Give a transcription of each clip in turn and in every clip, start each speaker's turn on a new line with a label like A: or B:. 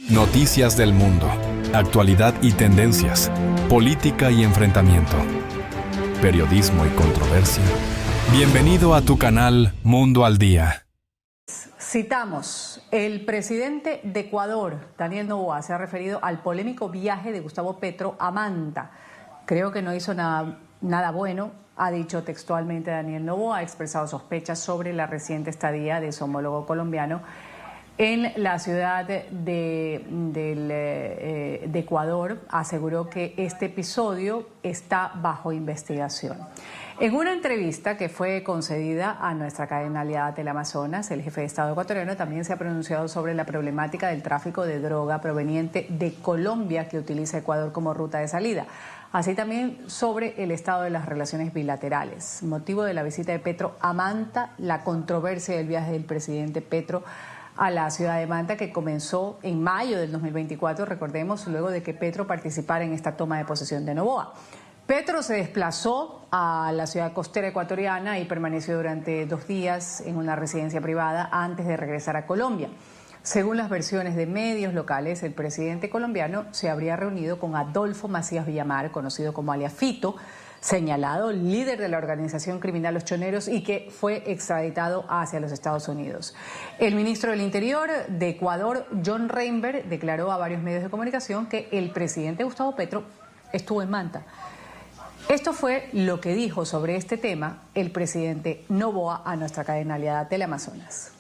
A: Noticias del mundo, actualidad y tendencias, política y enfrentamiento, periodismo y controversia. Bienvenido a tu canal Mundo al Día.
B: Citamos, el presidente de Ecuador, Daniel Noboa, se ha referido al polémico viaje de Gustavo Petro a Manta. Creo que no hizo nada bueno, ha dicho textualmente Daniel Noboa, ha expresado sospechas sobre la reciente estadía de su homólogo colombiano en la ciudad de Ecuador. Aseguró que este episodio está bajo investigación. En una entrevista que fue concedida a nuestra cadena aliada Teleamazonas, el jefe de Estado ecuatoriano también se ha pronunciado sobre la problemática del tráfico de droga proveniente de Colombia que utiliza Ecuador como ruta de salida. Así también sobre el estado de las relaciones bilaterales. Motivo de la visita de Petro a Manta, la controversia del viaje del presidente Petro a la ciudad de Manta, que comenzó en mayo del 2024, recordemos, luego de que Petro participara en esta toma de posesión de Noboa. Petro se desplazó a la ciudad costera ecuatoriana y permaneció durante 2 días en una residencia privada antes de regresar a Colombia. Según las versiones de medios locales, el presidente colombiano se habría reunido con Adolfo Macías Villamar, conocido como alias Fito, señalado líder de la organización criminal Los Choneros y que fue extraditado hacia los Estados Unidos. El ministro del Interior de Ecuador, John Reinberg, declaró a varios medios de comunicación que el presidente Gustavo Petro estuvo en Manta. Esto fue lo que dijo sobre este tema el presidente Noboa a nuestra cadena aliada Teleamazonas.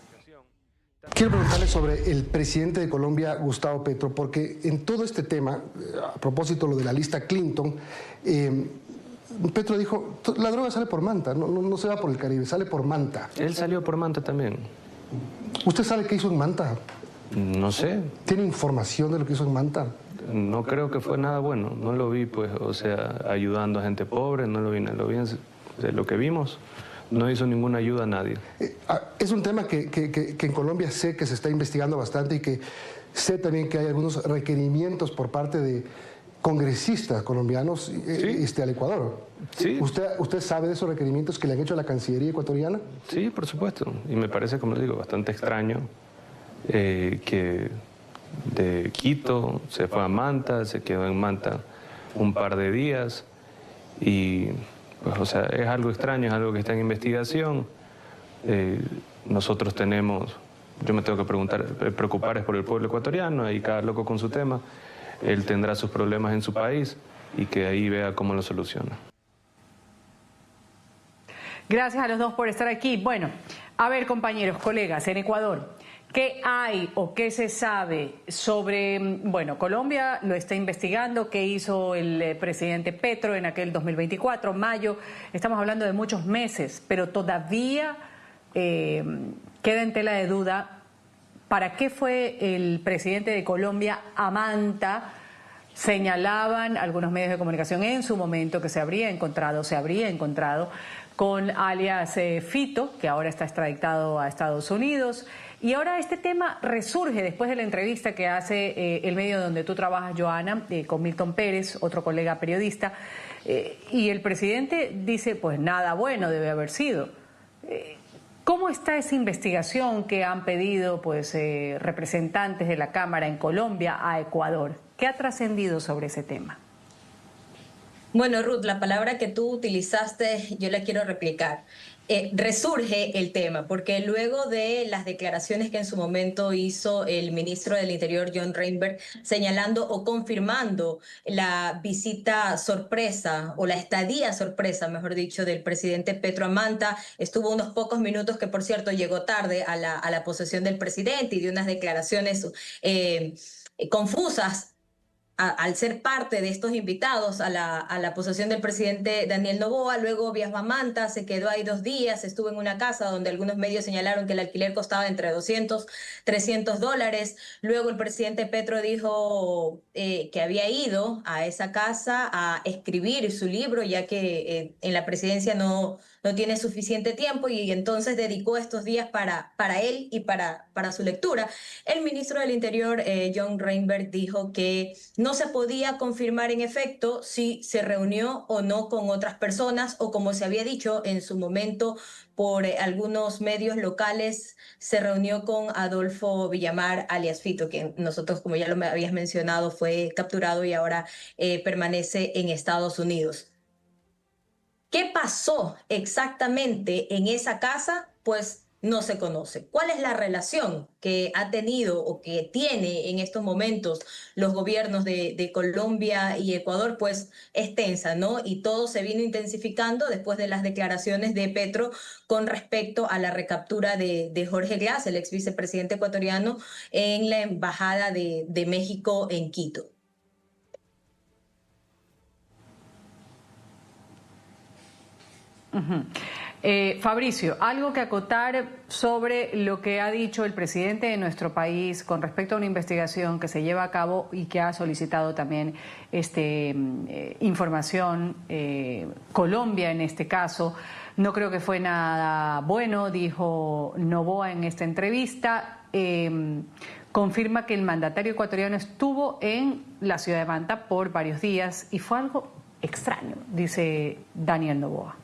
C: Quiero preguntarle sobre el presidente de Colombia, Gustavo Petro, porque en todo este tema, a propósito de lo de la lista Clinton, Petro dijo, la droga sale por Manta, no se va por el Caribe, sale por Manta.
D: Él salió por Manta también.
C: ¿Usted sabe qué hizo en Manta?
D: No sé.
C: ¿Tiene información de lo que hizo en Manta?
D: No creo que fue nada bueno. No lo vi, pues, o sea, ayudando a gente pobre, no lo vi, de lo que vimos. No hizo ninguna ayuda a nadie.
C: Es un tema que en Colombia sé que se está investigando bastante y que sé también que hay algunos requerimientos por parte de congresistas colombianos al Ecuador.
D: Sí.
C: ¿Usted sabe de esos requerimientos que le han hecho a la Cancillería ecuatoriana?
D: Sí, por supuesto. Y me parece, como le digo, bastante extraño que de Quito se fue a Manta, se quedó en Manta un par de días y, pues, o sea, es algo extraño, es algo que está en investigación. Nosotros tenemos, yo me tengo que preocupar es por el pueblo ecuatoriano, ahí cada loco con su tema. Él tendrá sus problemas en su país y que ahí vea cómo lo soluciona.
B: Gracias a los dos por estar aquí. Bueno, a ver, compañeros, colegas, en Ecuador, ¿qué hay o qué se sabe sobre, bueno, Colombia lo está investigando, qué hizo el presidente Petro en aquel 2024, mayo? Estamos hablando de muchos meses, pero todavía queda en tela de duda para qué fue el presidente de Colombia a Manta. Señalaban algunos medios de comunicación en su momento que se habría encontrado con alias Fito, que ahora está extraditado a Estados Unidos. Y ahora este tema resurge después de la entrevista que hace el medio donde tú trabajas, Joana, con Milton Pérez, otro colega periodista, y el presidente dice, pues nada bueno debe haber sido. ¿Cómo está esa investigación que han pedido representantes de la Cámara en Colombia a Ecuador? ¿Qué ha trascendido sobre ese tema?
E: Bueno, Ruth, la palabra que tú utilizaste, yo la quiero replicar. Resurge el tema, porque luego de las declaraciones que en su momento hizo el ministro del Interior, John Reinberg, señalando o confirmando la visita sorpresa, o la estadía sorpresa, mejor dicho, del presidente Petro a Manta, estuvo unos pocos minutos, que por cierto llegó tarde a la posesión del presidente y dio unas declaraciones confusas al ser parte de estos invitados a la posesión del presidente Daniel Noboa. Luego viajó a Manta, se quedó ahí 2 días, estuvo en una casa donde algunos medios señalaron que el alquiler costaba entre $200, $300. Luego el presidente Petro dijo que había ido a esa casa a escribir su libro, ya que en la presidencia no no tiene suficiente tiempo y entonces dedicó estos días para él y para su lectura. El ministro del Interior, John Reinberg, dijo que no se podía confirmar en efecto si se reunió o no con otras personas o, como se había dicho en su momento por algunos medios locales, se reunió con Adolfo Villamar, alias Fito, que nosotros, como ya lo habías mencionado, fue capturado y ahora permanece en Estados Unidos. ¿Qué pasó exactamente en esa casa? Pues no se conoce. ¿Cuál es la relación que ha tenido o que tiene en estos momentos los gobiernos de Colombia y Ecuador? Pues es tensa, ¿no? Y todo se vino intensificando después de las declaraciones de Petro con respecto a la recaptura de Jorge Glass, el ex vicepresidente ecuatoriano, en la Embajada de México en Quito.
B: Fabricio, algo que acotar sobre lo que ha dicho el presidente de nuestro país con respecto a una investigación que se lleva a cabo y que ha solicitado también información, Colombia en este caso. No creo que fue nada bueno, dijo Noboa en esta entrevista. Confirma que el mandatario ecuatoriano estuvo en la ciudad de Manta por varios días y fue algo extraño, dice Daniel Noboa.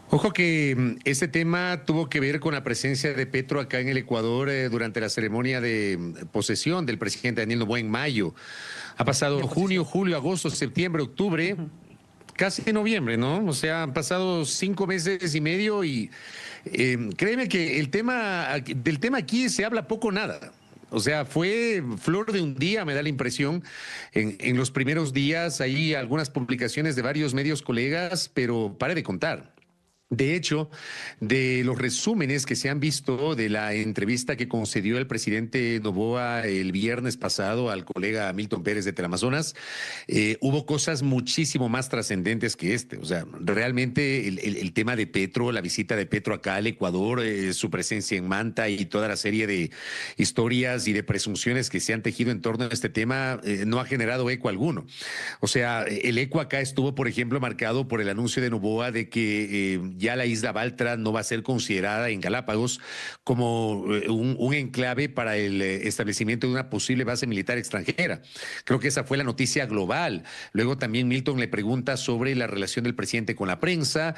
F: Ojo que este tema tuvo que ver con la presencia de Petro acá en el Ecuador durante la ceremonia de posesión del presidente Daniel Noboa en mayo. Ha pasado junio, julio, agosto, septiembre, octubre, casi noviembre, ¿no? O sea, han pasado 5 meses y medio y créeme que del tema aquí se habla poco o nada. O sea, fue flor de un día, me da la impresión. En los primeros días hay algunas publicaciones de varios medios colegas, pero pare de contar. De hecho, de los resúmenes que se han visto de la entrevista que concedió el presidente Noboa el viernes pasado al colega Milton Pérez de Teleamazonas, hubo cosas muchísimo más trascendentes que este. O sea, realmente el tema de Petro, la visita de Petro acá al Ecuador, su presencia en Manta y toda la serie de historias y de presunciones que se han tejido en torno a este tema no ha generado eco alguno. O sea, el eco acá estuvo, por ejemplo, marcado por el anuncio de Noboa de que ya la isla Baltra no va a ser considerada en Galápagos como un enclave para el establecimiento de una posible base militar extranjera. Creo que esa fue la noticia global. Luego también Milton le pregunta sobre la relación del presidente con la prensa,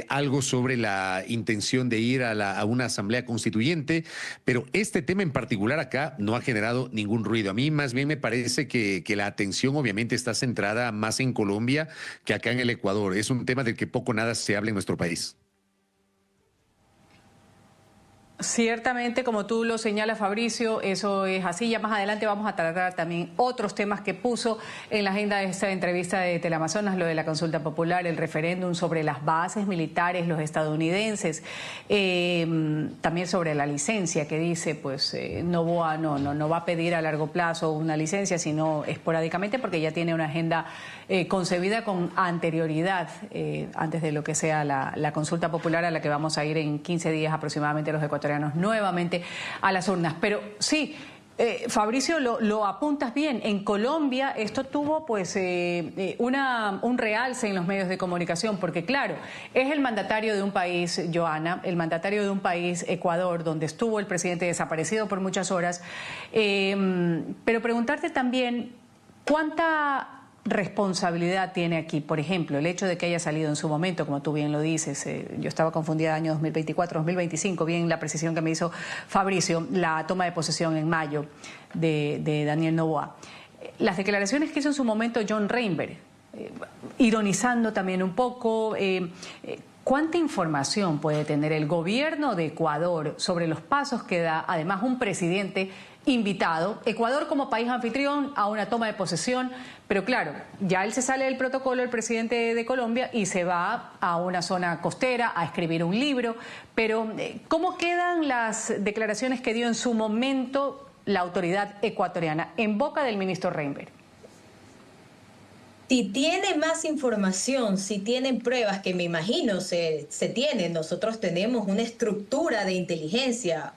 F: algo sobre la intención de ir a una asamblea constituyente, pero este tema en particular acá no ha generado ningún ruido. A mí más bien me parece que la atención obviamente está centrada más en Colombia que acá en el Ecuador. Es un tema del que poco o nada se habla en nuestro país.
B: Ciertamente, como tú lo señalas, Fabricio, eso es así. Ya más adelante vamos a tratar también otros temas que puso en la agenda de esta entrevista de Teleamazonas, lo de la consulta popular, el referéndum sobre las bases militares, los estadounidenses, también sobre la licencia que dice, pues Noboa no va a pedir a largo plazo una licencia, sino esporádicamente porque ya tiene una agenda concebida con anterioridad, antes de lo que sea la consulta popular a la que vamos a ir en 15 días aproximadamente los ecuatorianos nuevamente a las urnas. Pero sí, Fabricio, lo apuntas bien. En Colombia esto tuvo pues un realce en los medios de comunicación, porque claro, es el mandatario de un país, Joana, el mandatario de un país, Ecuador, donde estuvo el presidente desaparecido por muchas horas. Pero preguntarte también, ¿cuánta responsabilidad tiene aquí? Por ejemplo, el hecho de que haya salido en su momento, como tú bien lo dices, yo estaba confundida, año 2024, 2025, bien la precisión que me hizo Fabricio, la toma de posesión en mayo de Daniel Noboa. Las declaraciones que hizo en su momento John Reinberg, ironizando también un poco, ¿cuánta información puede tener el gobierno de Ecuador sobre los pasos que da, además, un presidente invitado, Ecuador como país anfitrión, a una toma de posesión? Pero claro, ya él se sale del protocolo, el presidente de Colombia, y se va a una zona costera a escribir un libro. Pero ¿cómo quedan las declaraciones que dio en su momento la autoridad ecuatoriana en boca del ministro Reinberg?
E: Si tiene más información, si tienen pruebas, que me imagino se tienen, nosotros tenemos una estructura de inteligencia,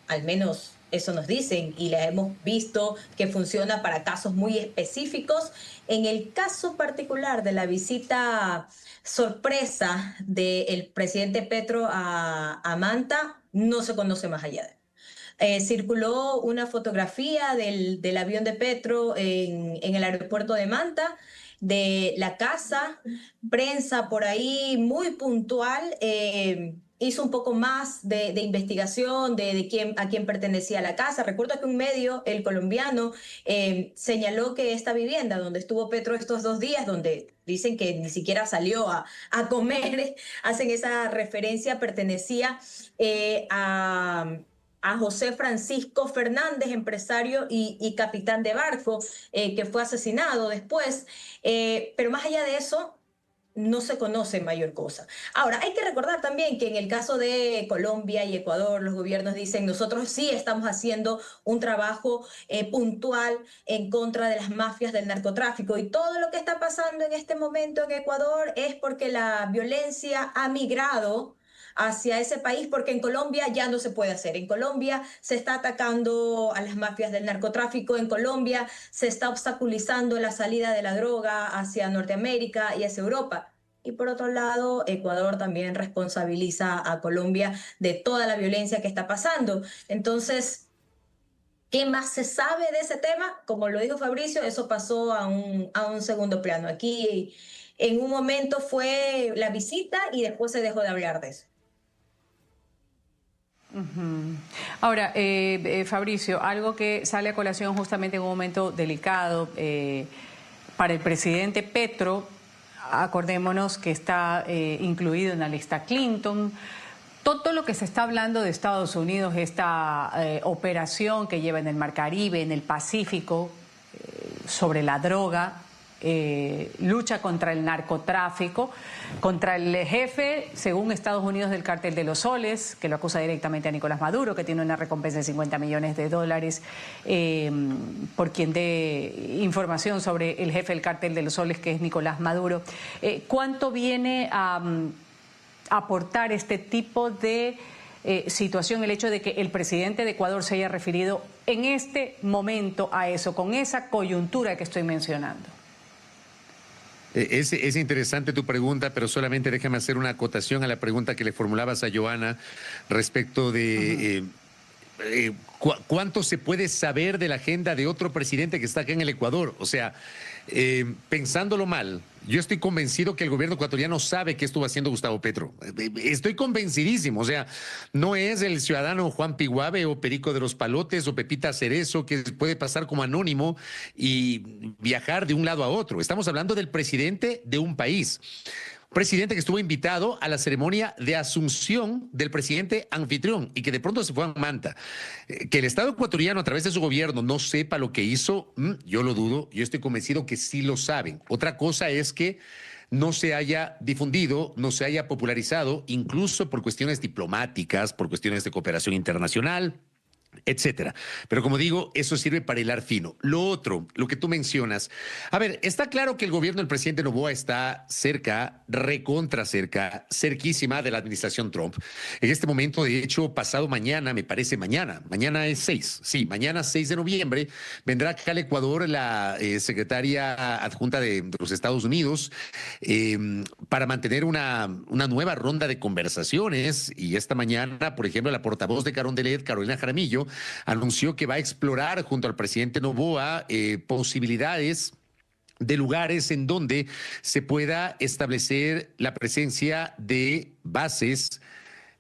E: al menos eso nos dicen, y la hemos visto que funciona para casos muy específicos. En el caso particular de la visita sorpresa del presidente Petro a Manta, no se conoce más allá de él. Circuló una fotografía del avión de Petro en el aeropuerto de Manta, de la casa, prensa por ahí muy puntual, hizo un poco más de investigación de a quién pertenecía la casa. Recuerdo que un medio, el colombiano, señaló que esta vivienda donde estuvo Petro estos 2 días, donde dicen que ni siquiera salió a comer, hacen esa referencia, pertenecía a José Francisco Fernández, empresario y capitán de barco, que fue asesinado después. Pero más allá de eso, no se conoce mayor cosa. Ahora, hay que recordar también que en el caso de Colombia y Ecuador, los gobiernos dicen, nosotros sí estamos haciendo un trabajo puntual en contra de las mafias del narcotráfico, y todo lo que está pasando en este momento en Ecuador es porque la violencia ha migrado hacia ese país, porque en Colombia ya no se puede hacer. En Colombia se está atacando a las mafias del narcotráfico, en Colombia se está obstaculizando la salida de la droga hacia Norteamérica y hacia Europa. Y por otro lado, Ecuador también responsabiliza a Colombia de toda la violencia que está pasando. Entonces, ¿qué más se sabe de ese tema? Como lo dijo Fabricio, eso pasó a un segundo plano. Aquí en un momento fue la visita y después se dejó de hablar de eso.
B: Ahora, Fabricio, algo que sale a colación justamente en un momento delicado para el presidente Petro, acordémonos que está incluido en la lista Clinton. Todo lo que se está hablando de Estados Unidos, esta operación que lleva en el Mar Caribe, en el Pacífico, sobre la droga, lucha contra el narcotráfico, contra el jefe, según Estados Unidos, del Cártel de los Soles, que lo acusa directamente a Nicolás Maduro, que tiene una recompensa de $50 millones por quien dé información sobre el jefe del Cártel de los Soles, que es Nicolás Maduro. ¿Cuánto viene a aportar este tipo de situación el hecho de que el presidente de Ecuador se haya referido en este momento a eso, con esa coyuntura que estoy mencionando?
F: Es interesante tu pregunta, pero solamente déjame hacer una acotación a la pregunta que le formulabas a Joana respecto de cuánto se puede saber de la agenda de otro presidente que está acá en el Ecuador. O sea, pensándolo mal, yo estoy convencido que el gobierno ecuatoriano sabe qué estuvo haciendo Gustavo Petro. Estoy convencidísimo. O sea, no es el ciudadano Juan Piguave o Perico de los Palotes o Pepita Cerezo, que puede pasar como anónimo y viajar de un lado a otro. Estamos hablando del presidente de un país. Presidente que estuvo invitado a la ceremonia de asunción del presidente anfitrión y que de pronto se fue a Manta. Que el Estado ecuatoriano, a través de su gobierno, no sepa lo que hizo, yo lo dudo. Yo estoy convencido que sí lo saben. Otra cosa es que no se haya difundido, no se haya popularizado, incluso por cuestiones diplomáticas, por cuestiones de cooperación internacional, etcétera. Pero como digo, eso sirve para hilar fino. Lo otro, lo que tú mencionas, a ver, está claro que el gobierno del presidente Noboa está cerca, recontra cerca, cerquísima de la administración Trump. En este momento, de hecho, pasado mañana, me parece mañana es 6, sí, mañana 6 de noviembre, vendrá acá al Ecuador la secretaria adjunta de los Estados Unidos para mantener una nueva ronda de conversaciones. Y esta mañana, por ejemplo, la portavoz de Carondelet, Carolina Jaramillo, anunció que va a explorar junto al presidente Noboa posibilidades de lugares en donde se pueda establecer la presencia de bases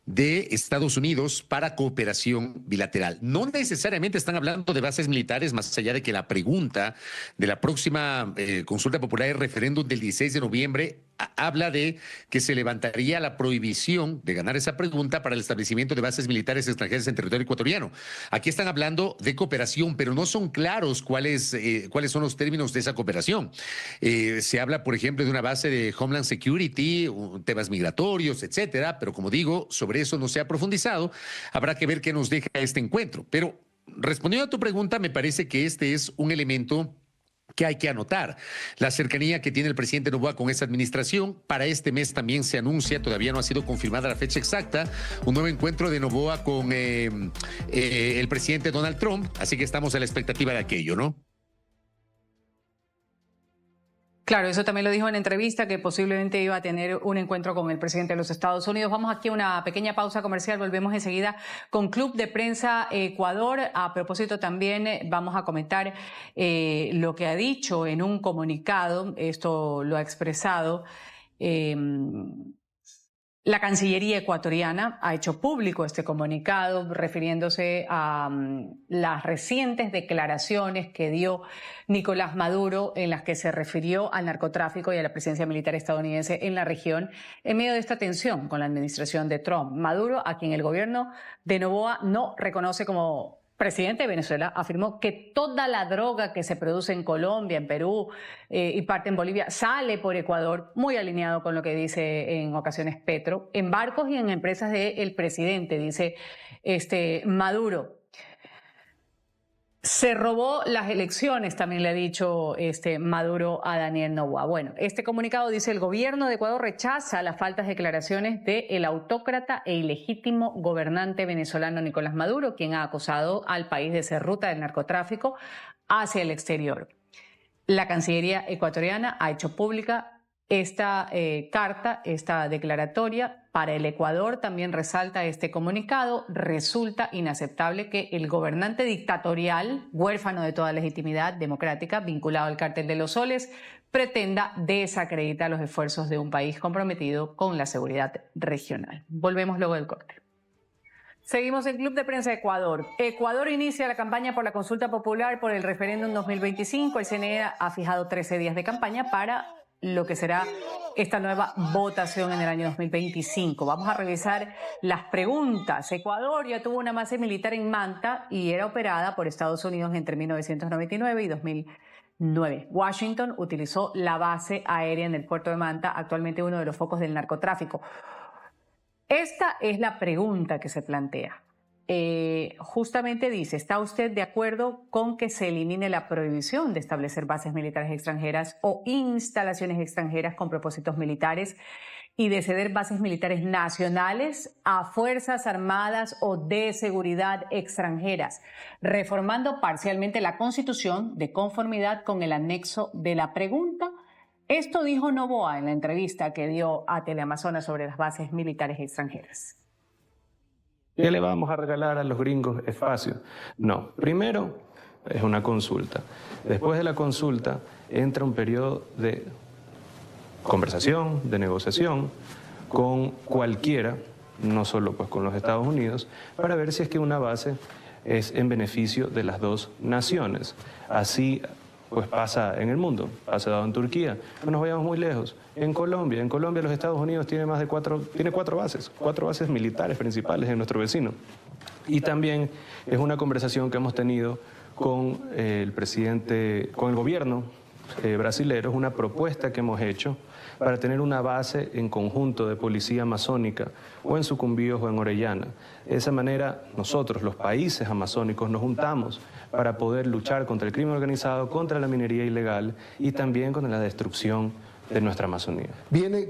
F: de Estados Unidos para cooperación bilateral. No necesariamente están hablando de bases militares, más allá de que la pregunta de la próxima consulta popular y referéndum del 16 de noviembre habla de que se levantaría la prohibición de ganar esa pregunta para el establecimiento de bases militares extranjeras en territorio ecuatoriano. Aquí están hablando de cooperación, pero no son claros cuáles son los términos de esa cooperación. Se habla, por ejemplo, de una base de Homeland Security, temas migratorios, etcétera, pero como digo, sobre eso no se ha profundizado. Habrá que ver qué nos deja este encuentro. Pero respondiendo a tu pregunta, me parece que este es un elemento que hay que anotar la cercanía que tiene el presidente Noboa con esta administración. Para este mes también se anuncia, todavía no ha sido confirmada la fecha exacta, un nuevo encuentro de Noboa con el presidente Donald Trump, así que estamos a la expectativa de aquello, ¿no?
B: Claro, eso también lo dijo en entrevista, que posiblemente iba a tener un encuentro con el presidente de los Estados Unidos. Vamos aquí a una pequeña pausa comercial, volvemos enseguida con Club de Prensa Ecuador. A propósito también vamos a comentar lo que ha dicho en un comunicado, esto lo ha expresado la Cancillería ecuatoriana. Ha hecho público este comunicado refiriéndose a las recientes declaraciones que dio Nicolás Maduro, en las que se refirió al narcotráfico y a la presencia militar estadounidense en la región en medio de esta tensión con la administración de Trump. Maduro, a quien el gobierno de Noboa no reconoce como presidente de Venezuela, afirmó que toda la droga que se produce en Colombia, en Perú y parte en Bolivia sale por Ecuador, muy alineado con lo que dice en ocasiones Petro, en barcos y en empresas del presidente, dice Maduro. Se robó las elecciones, también le ha dicho Maduro a Daniel Noboa. Bueno, este comunicado dice: el gobierno de Ecuador rechaza las faltas declaraciones del autócrata e ilegítimo gobernante venezolano Nicolás Maduro, quien ha acusado al país de ser ruta del narcotráfico hacia el exterior. La Cancillería ecuatoriana ha hecho pública esta carta, esta declaratoria. Para el Ecuador, también resalta este comunicado, resulta inaceptable que el gobernante dictatorial, huérfano de toda legitimidad democrática, vinculado al cártel de los soles, pretenda desacreditar los esfuerzos de un país comprometido con la seguridad regional. Volvemos luego del corte. Seguimos en Club de Prensa Ecuador. Ecuador inicia la campaña por la consulta popular por el referéndum 2025. El CNE ha fijado 13 días de campaña para lo que será esta nueva votación en el año 2025. Vamos a revisar las preguntas. Ecuador ya tuvo una base militar en Manta y era operada por Estados Unidos entre 1999 y 2009. Washington utilizó la base aérea en el puerto de Manta, actualmente uno de los focos del narcotráfico. Esta es la pregunta que se plantea. Justamente dice: ¿está usted de acuerdo con que se elimine la prohibición de establecer bases militares extranjeras o instalaciones extranjeras con propósitos militares y de ceder bases militares nacionales a fuerzas armadas o de seguridad extranjeras, reformando parcialmente la Constitución de conformidad con el anexo de la pregunta? Esto dijo Noboa en la entrevista que dio a Teleamazonas sobre las bases militares extranjeras.
D: ¿Qué le vamos a regalar a los gringos espacio? No, primero es una consulta. Después de la consulta entra un periodo de conversación, de negociación con cualquiera, no solo pues con los Estados Unidos, para ver si es que una base es en beneficio de las dos naciones. Así pues pasa en el mundo, ha dado en Turquía. No nos vayamos muy lejos. En Colombia los Estados Unidos tiene cuatro bases militares principales en nuestro vecino. Y también es una conversación que hemos tenido con el presidente, con el gobierno brasilero, es una propuesta que hemos hecho para tener una base en conjunto de policía amazónica o en Sucumbíos o en Orellana. De esa manera nosotros, los países amazónicos, nos juntamos para poder luchar contra el crimen organizado, contra la minería ilegal y también contra la destrucción de nuestra Amazonía.
C: Viene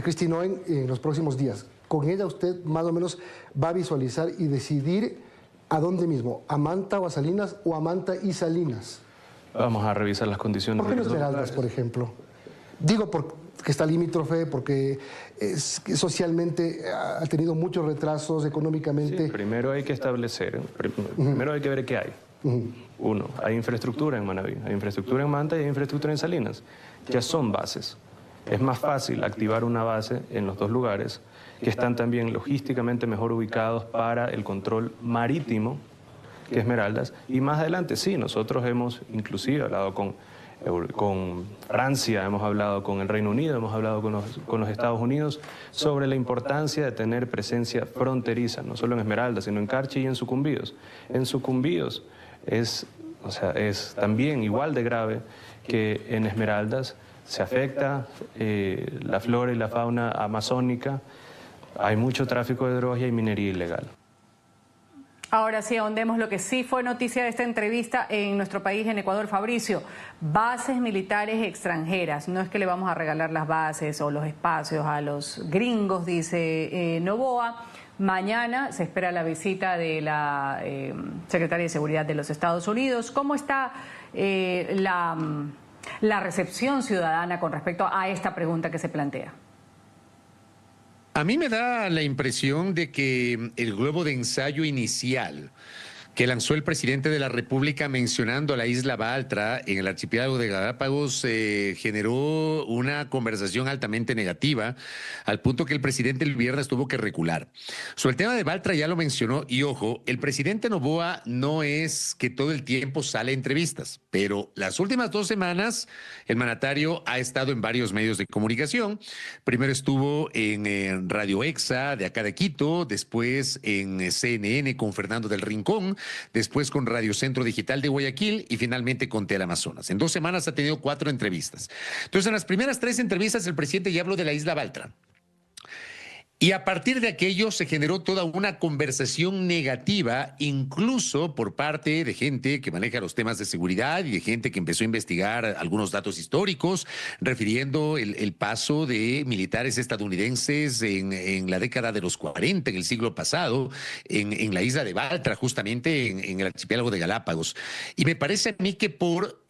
C: Kristi Noem en los próximos días. Con ella usted más o menos va a visualizar y decidir a dónde mismo, a Manta o a Salinas o a Manta y Salinas.
D: Vamos a revisar las condiciones.
C: ¿Por qué no Esmeraldas, por ejemplo? Digo porque está limítrofe, porque socialmente ha tenido muchos retrasos económicamente.
D: Sí, primero hay que establecer, primero hay que ver qué hay. Uno, hay infraestructura en Manabí, hay infraestructura en Manta y hay infraestructura en Salinas. Ya son bases. Es más fácil activar una base en los dos lugares que están también logísticamente mejor ubicados para el control marítimo que Esmeraldas. Y más adelante, sí, nosotros hemos inclusive hablado con Francia, hemos hablado con el Reino Unido, hemos hablado con los Estados Unidos sobre la importancia de tener presencia fronteriza, no solo en Esmeraldas, sino en Carchi y en Sucumbíos. En Sucumbíos es también igual de grave que en Esmeraldas. Se afecta la flora y la fauna amazónica, hay mucho tráfico de drogas y hay minería ilegal.
B: Ahora sí, ahondemos lo que sí fue noticia de esta entrevista en nuestro país, en Ecuador, Fabricio. Bases militares extranjeras. No es que le vamos a regalar las bases o los espacios a los gringos, dice Noboa. Mañana se espera la visita de la secretaria de Seguridad de los Estados Unidos. ¿Cómo está la recepción ciudadana con respecto a esta pregunta que se plantea?
F: A mí me da la impresión de que el globo de ensayo inicial que lanzó el presidente de la República mencionando a la isla Baltra en el archipiélago de Galápagos generó una conversación altamente negativa, al punto que el presidente el viernes tuvo que recular. Sobre el tema de Baltra ya lo mencionó, y ojo, el presidente Noboa no es que todo el tiempo sale a entrevistas, pero las últimas 2 semanas el mandatario ha estado en varios medios de comunicación. Primero estuvo en Radio Exa de acá de Quito, después en CNN con Fernando del Rincón, después con Radio Centro Digital de Guayaquil y finalmente con Teleamazonas. En 2 semanas ha tenido 4 entrevistas. Entonces, en las primeras 3 entrevistas el presidente ya habló de la isla Baltra. Y a partir de aquello se generó toda una conversación negativa, incluso por parte de gente que maneja los temas de seguridad y de gente que empezó a investigar algunos datos históricos, refiriendo el paso de militares estadounidenses en la década de los 40, en el siglo pasado, en la isla de Baltra, justamente en el archipiélago de Galápagos. Y me parece a mí que por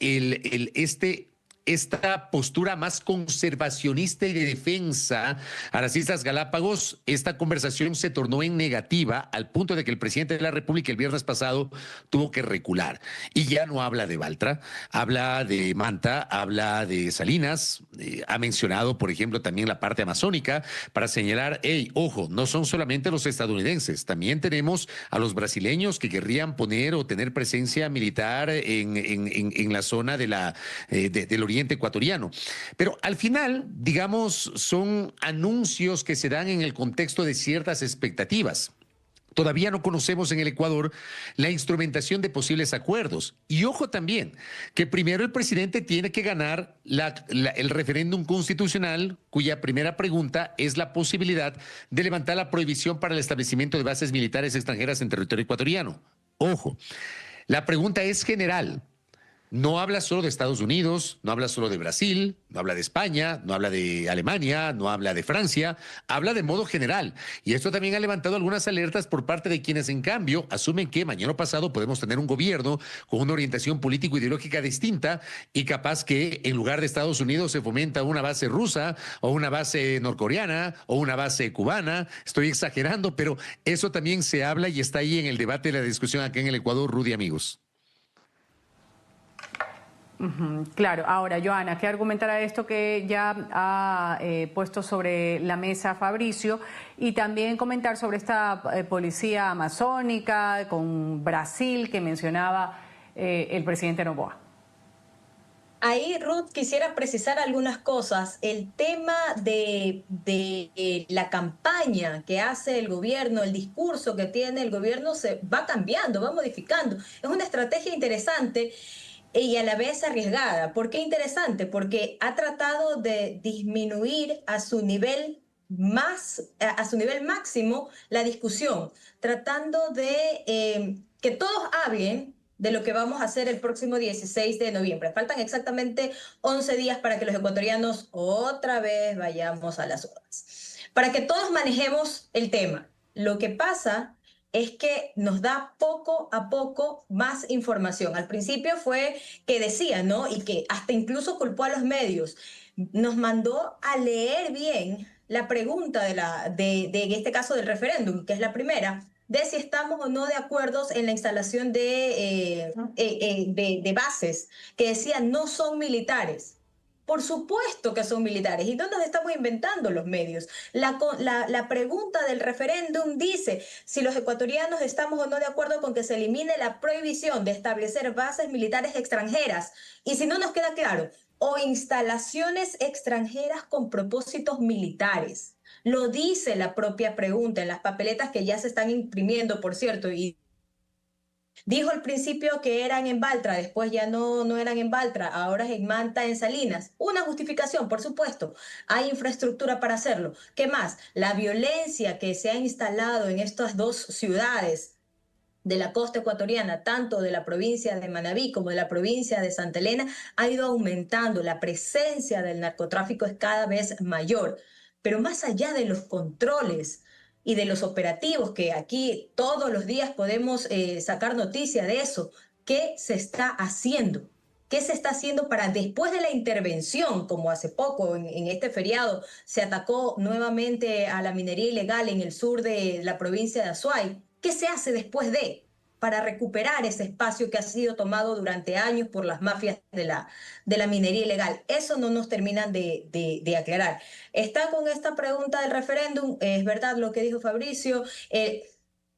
F: esta postura más conservacionista y de defensa a las Islas Galápagos, esta conversación se tornó en negativa al punto de que el presidente de la República el viernes pasado tuvo que recular y ya no habla de Baltra, habla de Manta, habla de Salinas, ha mencionado, por ejemplo, también la parte amazónica para señalar, hey, ojo, no son solamente los estadounidenses, también tenemos a los brasileños que querrían poner o tener presencia militar en la zona del oriente ecuatoriano. Pero al final, digamos, son anuncios que se dan en el contexto de ciertas expectativas. Todavía no conocemos en el Ecuador la instrumentación de posibles acuerdos. Y ojo también, que primero el presidente tiene que ganar el referéndum constitucional, cuya primera pregunta es la posibilidad de levantar la prohibición para el establecimiento de bases militares extranjeras en territorio ecuatoriano. Ojo, la pregunta es general. No habla solo de Estados Unidos, no habla solo de Brasil, no habla de España, no habla de Alemania, no habla de Francia, habla de modo general. Y esto también ha levantado algunas alertas por parte de quienes, en cambio, asumen que mañana pasado podemos tener un gobierno con una orientación político-ideológica distinta y capaz que en lugar de Estados Unidos se fomenta una base rusa o una base norcoreana o una base cubana. Estoy exagerando, pero eso también se habla y está ahí en el debate y la discusión acá en el Ecuador, Rudy, amigos.
B: Claro. Ahora, Joana, ¿qué argumentar a esto que ya ha puesto sobre la mesa Fabricio? Y también comentar sobre esta policía amazónica con Brasil que mencionaba el presidente Noboa.
E: Ahí, Ruth, quisiera precisar algunas cosas. El tema de la campaña que hace el gobierno, el discurso que tiene el gobierno se va cambiando, va modificando. Es una estrategia interesante y a la vez arriesgada. ¿Por qué interesante? Porque ha tratado de disminuir a su nivel máximo la discusión, tratando de que todos hablen de lo que vamos a hacer el próximo 16 de noviembre. Faltan exactamente 11 días para que los ecuatorianos otra vez vayamos a las urnas, para que todos manejemos el tema. Lo que pasa es que nos da poco a poco más información. Al principio fue que decía, ¿no? Y que hasta incluso culpó a los medios. Nos mandó a leer bien la pregunta de en este caso del referéndum, que es la primera, de si estamos o no de acuerdo en la instalación de bases, que decía no son militares. Por supuesto que son militares. ¿Y dónde nos estamos inventando los medios? La pregunta del referéndum dice si los ecuatorianos estamos o no de acuerdo con que se elimine la prohibición de establecer bases militares extranjeras. Y si no nos queda claro, o instalaciones extranjeras con propósitos militares. Lo dice la propia pregunta en las papeletas que ya se están imprimiendo, por cierto, y dijo al principio que eran en Baltra, después ya no eran en Baltra, ahora es en Manta, en Salinas. Una justificación, por supuesto. Hay infraestructura para hacerlo. ¿Qué más? La violencia que se ha instalado en estas 2 ciudades de la costa ecuatoriana, tanto de la provincia de Manabí como de la provincia de Santa Elena, ha ido aumentando. La presencia del narcotráfico es cada vez mayor. Pero más allá de los controles y de los operativos, que aquí todos los días podemos sacar noticia de eso, ¿qué se está haciendo? ¿Qué se está haciendo para después de la intervención, como hace poco en este feriado se atacó nuevamente a la minería ilegal en el sur de la provincia de Azuay? ¿Qué se hace después para recuperar ese espacio que ha sido tomado durante años por las mafias de la minería ilegal? Eso no nos terminan de aclarar. Está con esta pregunta del referéndum, es verdad lo que dijo Fabricio,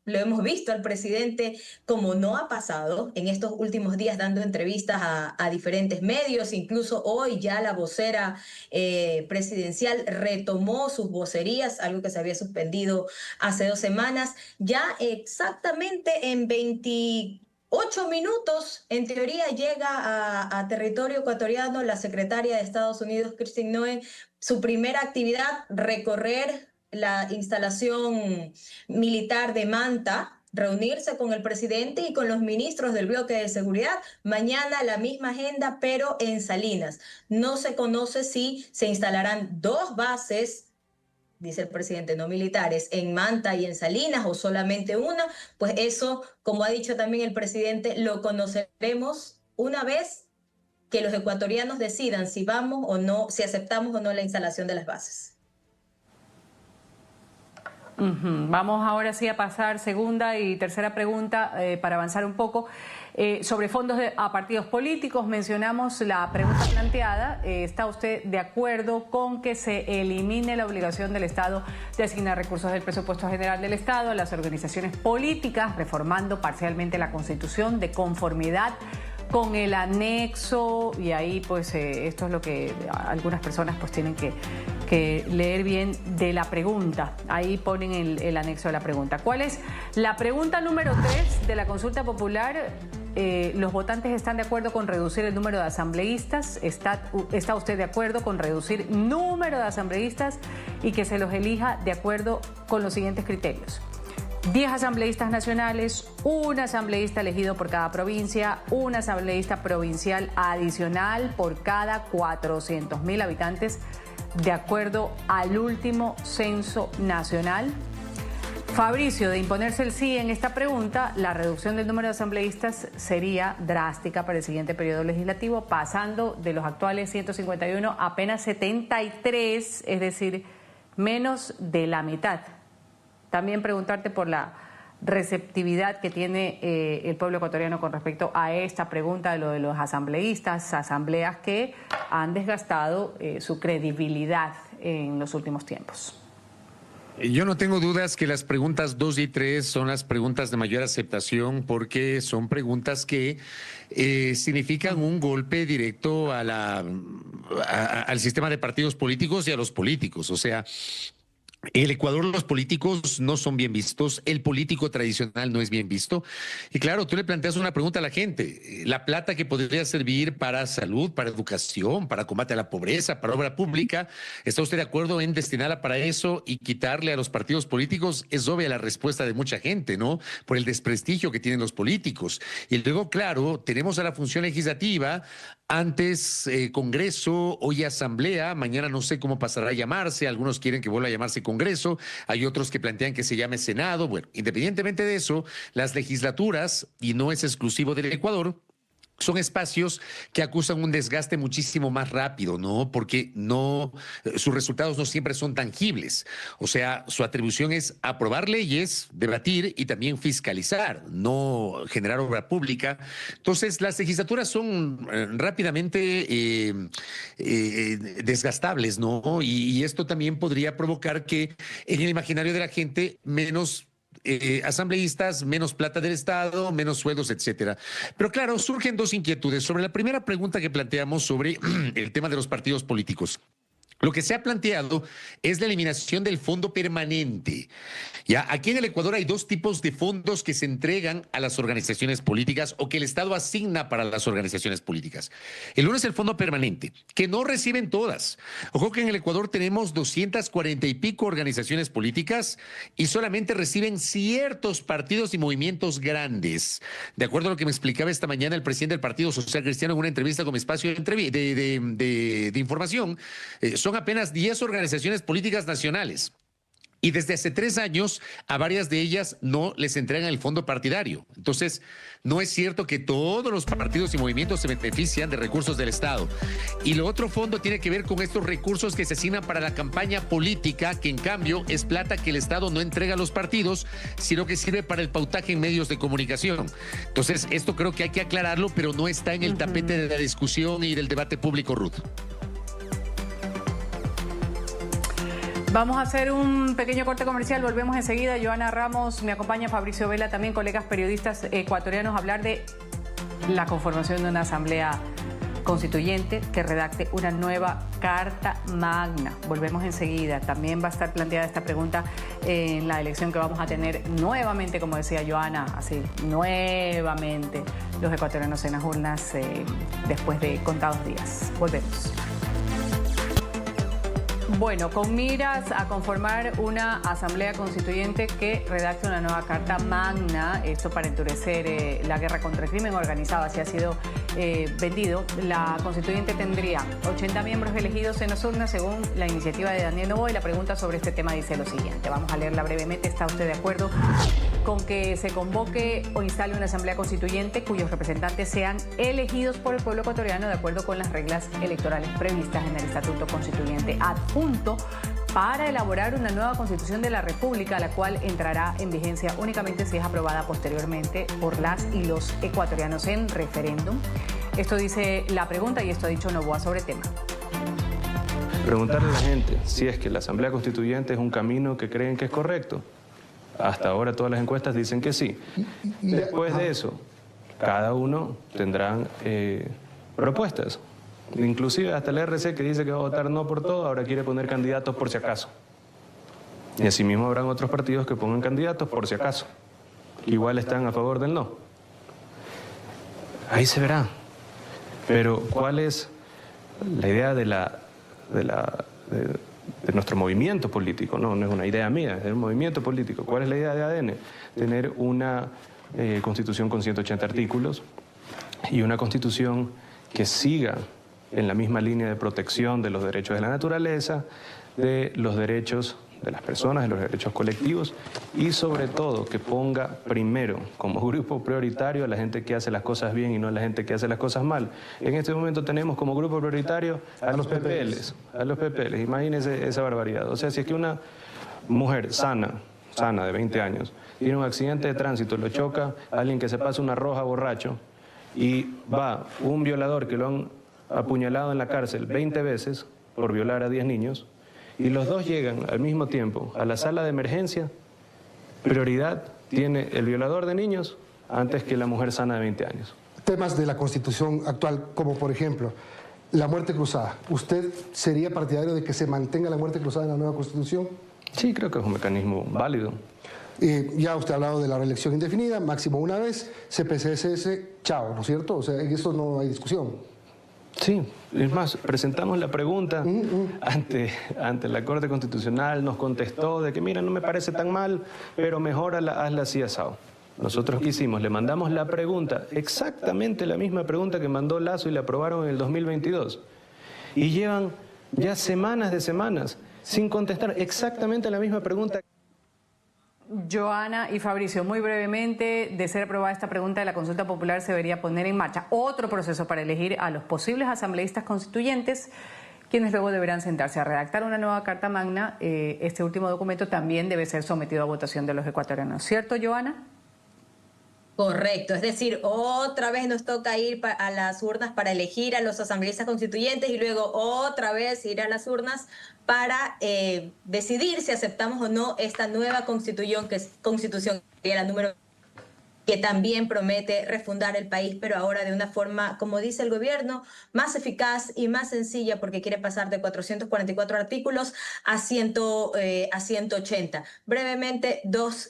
E: lo hemos visto al presidente, como no ha pasado en estos últimos días, dando entrevistas a diferentes medios. Incluso hoy ya la vocera presidencial retomó sus vocerías, algo que se había suspendido hace 2 semanas. Ya exactamente en 28 minutos, en teoría, llega a territorio ecuatoriano la secretaria de Estados Unidos, Christine Noem. Su primera actividad, recorrer la instalación militar de Manta, reunirse con el presidente y con los ministros del bloque de seguridad. Mañana la misma agenda, pero en Salinas. No se conoce si se instalarán 2 bases, dice el presidente, no militares, en Manta y en Salinas, o solamente una. Pues eso, como ha dicho también el presidente, lo conoceremos una vez que los ecuatorianos decidan si vamos o no, si aceptamos o no la instalación de las bases.
B: Vamos ahora sí a pasar segunda y tercera pregunta para avanzar un poco. Sobre fondos a partidos políticos, mencionamos la pregunta planteada. ¿Está usted de acuerdo con que se elimine la obligación del Estado de asignar recursos del presupuesto general del Estado a las organizaciones políticas, reformando parcialmente la Constitución de conformidad con el anexo? Y ahí pues esto es lo que algunas personas pues tienen que leer bien de la pregunta. Ahí ponen el anexo de la pregunta. ¿Cuál es la pregunta número 3 de la consulta popular? Los votantes están de acuerdo con reducir el número de asambleístas. ¿Está usted de acuerdo con reducir número de asambleístas y que se los elija de acuerdo con los siguientes criterios? 10 asambleístas nacionales, un asambleísta elegido por cada provincia, un asambleísta provincial adicional por cada 400.000 habitantes, de acuerdo al último censo nacional. Fabricio, de imponerse el sí en esta pregunta, la reducción del número de asambleístas sería drástica para el siguiente periodo legislativo, pasando de los actuales 151 a apenas 73, es decir, menos de la mitad. También preguntarte por la receptividad que tiene el pueblo ecuatoriano con respecto a esta pregunta de lo de los asambleístas, asambleas que han desgastado su credibilidad en los últimos tiempos.
F: Yo no tengo dudas que las preguntas 2 y 3 son las preguntas de mayor aceptación, porque son preguntas que significan un golpe directo al sistema de partidos políticos y a los políticos. O sea, el Ecuador, los políticos no son bien vistos, el político tradicional no es bien visto. Y claro, tú le planteas una pregunta a la gente: la plata que podría servir para salud, para educación, para combate a la pobreza, para obra pública, ¿está usted de acuerdo en destinarla para eso y quitarle a los partidos políticos? Es obvia la respuesta de mucha gente, ¿no? Por el desprestigio que tienen los políticos. Y luego, claro, tenemos a la función legislativa, antes Congreso, hoy Asamblea, mañana no sé cómo pasará a llamarse, algunos quieren que vuelva a llamarse Congreso, hay otros que plantean que se llame Senado. Bueno, independientemente de eso, las legislaturas, y no es exclusivo del Ecuador, son espacios que acusan un desgaste muchísimo más rápido, ¿no? Porque sus resultados no siempre son tangibles. O sea, su atribución es aprobar leyes, debatir y también fiscalizar, no generar obra pública. Entonces, las legislaturas son rápidamente desgastables, ¿no? Y esto también podría provocar que en el imaginario de la gente menos asambleístas, menos plata del Estado, menos sueldos, etcétera. Pero claro, surgen 2 inquietudes. Sobre la primera pregunta que planteamos sobre el tema de los partidos políticos. Lo que se ha planteado es la eliminación del fondo permanente. Ya, aquí en el Ecuador hay dos tipos de fondos que se entregan a las organizaciones políticas o que el Estado asigna para las organizaciones políticas. El uno es el fondo permanente, que no reciben todas. Ojo que en el Ecuador tenemos 240 y pico organizaciones políticas y solamente reciben ciertos partidos y movimientos grandes. De acuerdo a lo que me explicaba esta mañana el presidente del Partido Social Cristiano en una entrevista con mi espacio de información, son apenas 10 organizaciones políticas nacionales. Y desde hace 3 años a varias de ellas no les entregan el fondo partidario. Entonces, no es cierto que todos los partidos y movimientos se benefician de recursos del Estado. Y lo otro fondo tiene que ver con estos recursos que se asignan para la campaña política, que en cambio es plata que el Estado no entrega a los partidos, sino que sirve para el pautaje en medios de comunicación. Entonces, esto creo que hay que aclararlo, pero no está en el tapete de la discusión y del debate público, Ruth.
B: Vamos a hacer un pequeño corte comercial, volvemos enseguida. Joana Ramos, me acompaña Fabricio Vela, también colegas periodistas ecuatorianos, a hablar de la conformación de una asamblea constituyente que redacte una nueva Carta Magna. Volvemos enseguida. También va a estar planteada esta pregunta en la elección que vamos a tener nuevamente, como decía Joana, así, nuevamente los ecuatorianos en las urnas después de contados días. Volvemos. Bueno, con miras a conformar una asamblea constituyente que redacte una nueva Carta Magna, esto para endurecer la guerra contra el crimen organizado, así ha sido vendido. La constituyente tendría 80 miembros elegidos en las urnas según la iniciativa de Daniel Noboa, y la pregunta sobre este tema dice lo siguiente. Vamos a leerla brevemente. ¿Está usted de acuerdo con que se convoque o instale una asamblea constituyente cuyos representantes sean elegidos por el pueblo ecuatoriano de acuerdo con las reglas electorales previstas en el Estatuto Constituyente adjunto para elaborar una nueva Constitución de la República, la cual entrará en vigencia únicamente si es aprobada posteriormente por las y los ecuatorianos en referéndum? Esto dice la pregunta y esto ha dicho Noboa sobre el tema.
D: Preguntarle a la gente si es que la Asamblea Constituyente es un camino que creen que es correcto. Hasta ahora todas las encuestas dicen que sí. Después de eso, cada uno tendrán propuestas. Inclusive hasta el RC, que dice que va a votar no por todo, ahora quiere poner candidatos por si acaso. Y asimismo habrán otros partidos que pongan candidatos por si acaso. Igual están a favor del no. Ahí se verá. Pero ¿cuál es la idea de nuestro movimiento político? No es una idea mía, es un movimiento político. ¿Cuál es la idea de ADN? Tener una constitución con 180 artículos y una constitución que siga en la misma línea de protección de los derechos de la naturaleza, de los derechos de las personas, de los derechos colectivos, y sobre todo que ponga primero como grupo prioritario a la gente que hace las cosas bien y no a la gente que hace las cosas mal. En este momento tenemos como grupo prioritario a los PPLs, imagínense esa barbaridad. O sea, si es que una mujer sana de 20 años, tiene un accidente de tránsito, lo choca alguien que se pasa una roja borracho, y va un violador que lo han apuñalado en la cárcel 20 veces por violar a 10 niños, y los dos llegan al mismo tiempo a la sala de emergencia, prioridad tiene el violador de niños antes que la mujer sana de 20 años.
C: Temas de la Constitución actual, como por ejemplo la muerte cruzada. ¿Usted sería partidario de que se mantenga la muerte cruzada en la nueva Constitución?
D: Sí, creo que es un mecanismo válido.
C: Ya usted ha hablado de la reelección indefinida, máximo una vez, CPCSS, chao, ¿no es cierto? O sea, en eso no hay discusión.
D: Sí, es más, presentamos la pregunta ante la Corte Constitucional, nos contestó de que mira, no me parece tan mal, pero mejor hazla así asado. Nosotros ¿qué hicimos? Le mandamos la pregunta, exactamente la misma pregunta que mandó Lasso y la aprobaron en el 2022. Y llevan ya semanas de semanas sin contestar exactamente la misma pregunta.
B: Joana y Fabricio, muy brevemente, de ser aprobada esta pregunta de la consulta popular, se debería poner en marcha otro proceso para elegir a los posibles asambleístas constituyentes, quienes luego deberán sentarse a redactar una nueva Carta Magna. Este último documento también debe ser sometido a votación de los ecuatorianos, ¿cierto, Joana?
E: Correcto, es decir, otra vez nos toca ir a las urnas para elegir a los asambleístas constituyentes y luego otra vez ir a las urnas para decidir si aceptamos o no esta nueva constitución, que es la número que también promete refundar el país, pero ahora de una forma, como dice el gobierno, más eficaz y más sencilla, porque quiere pasar de 444 artículos a 180. Brevemente, dos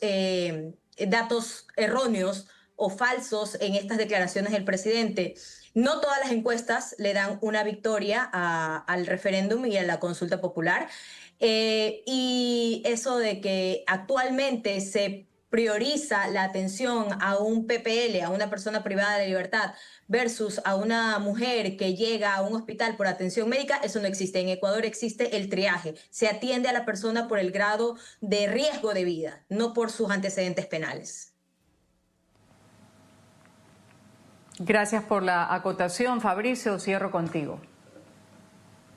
E: datos erróneos o falsos en estas declaraciones del presidente. No todas las encuestas le dan una victoria al referéndum y a la consulta popular. Y eso de que actualmente se prioriza la atención a un PPL, a una persona privada de libertad, versus a una mujer que llega a un hospital por atención médica, eso no existe. En Ecuador existe el triaje. Se atiende a la persona por el grado de riesgo de vida, no por sus antecedentes penales.
B: Gracias por la acotación, Fabricio. Cierro contigo.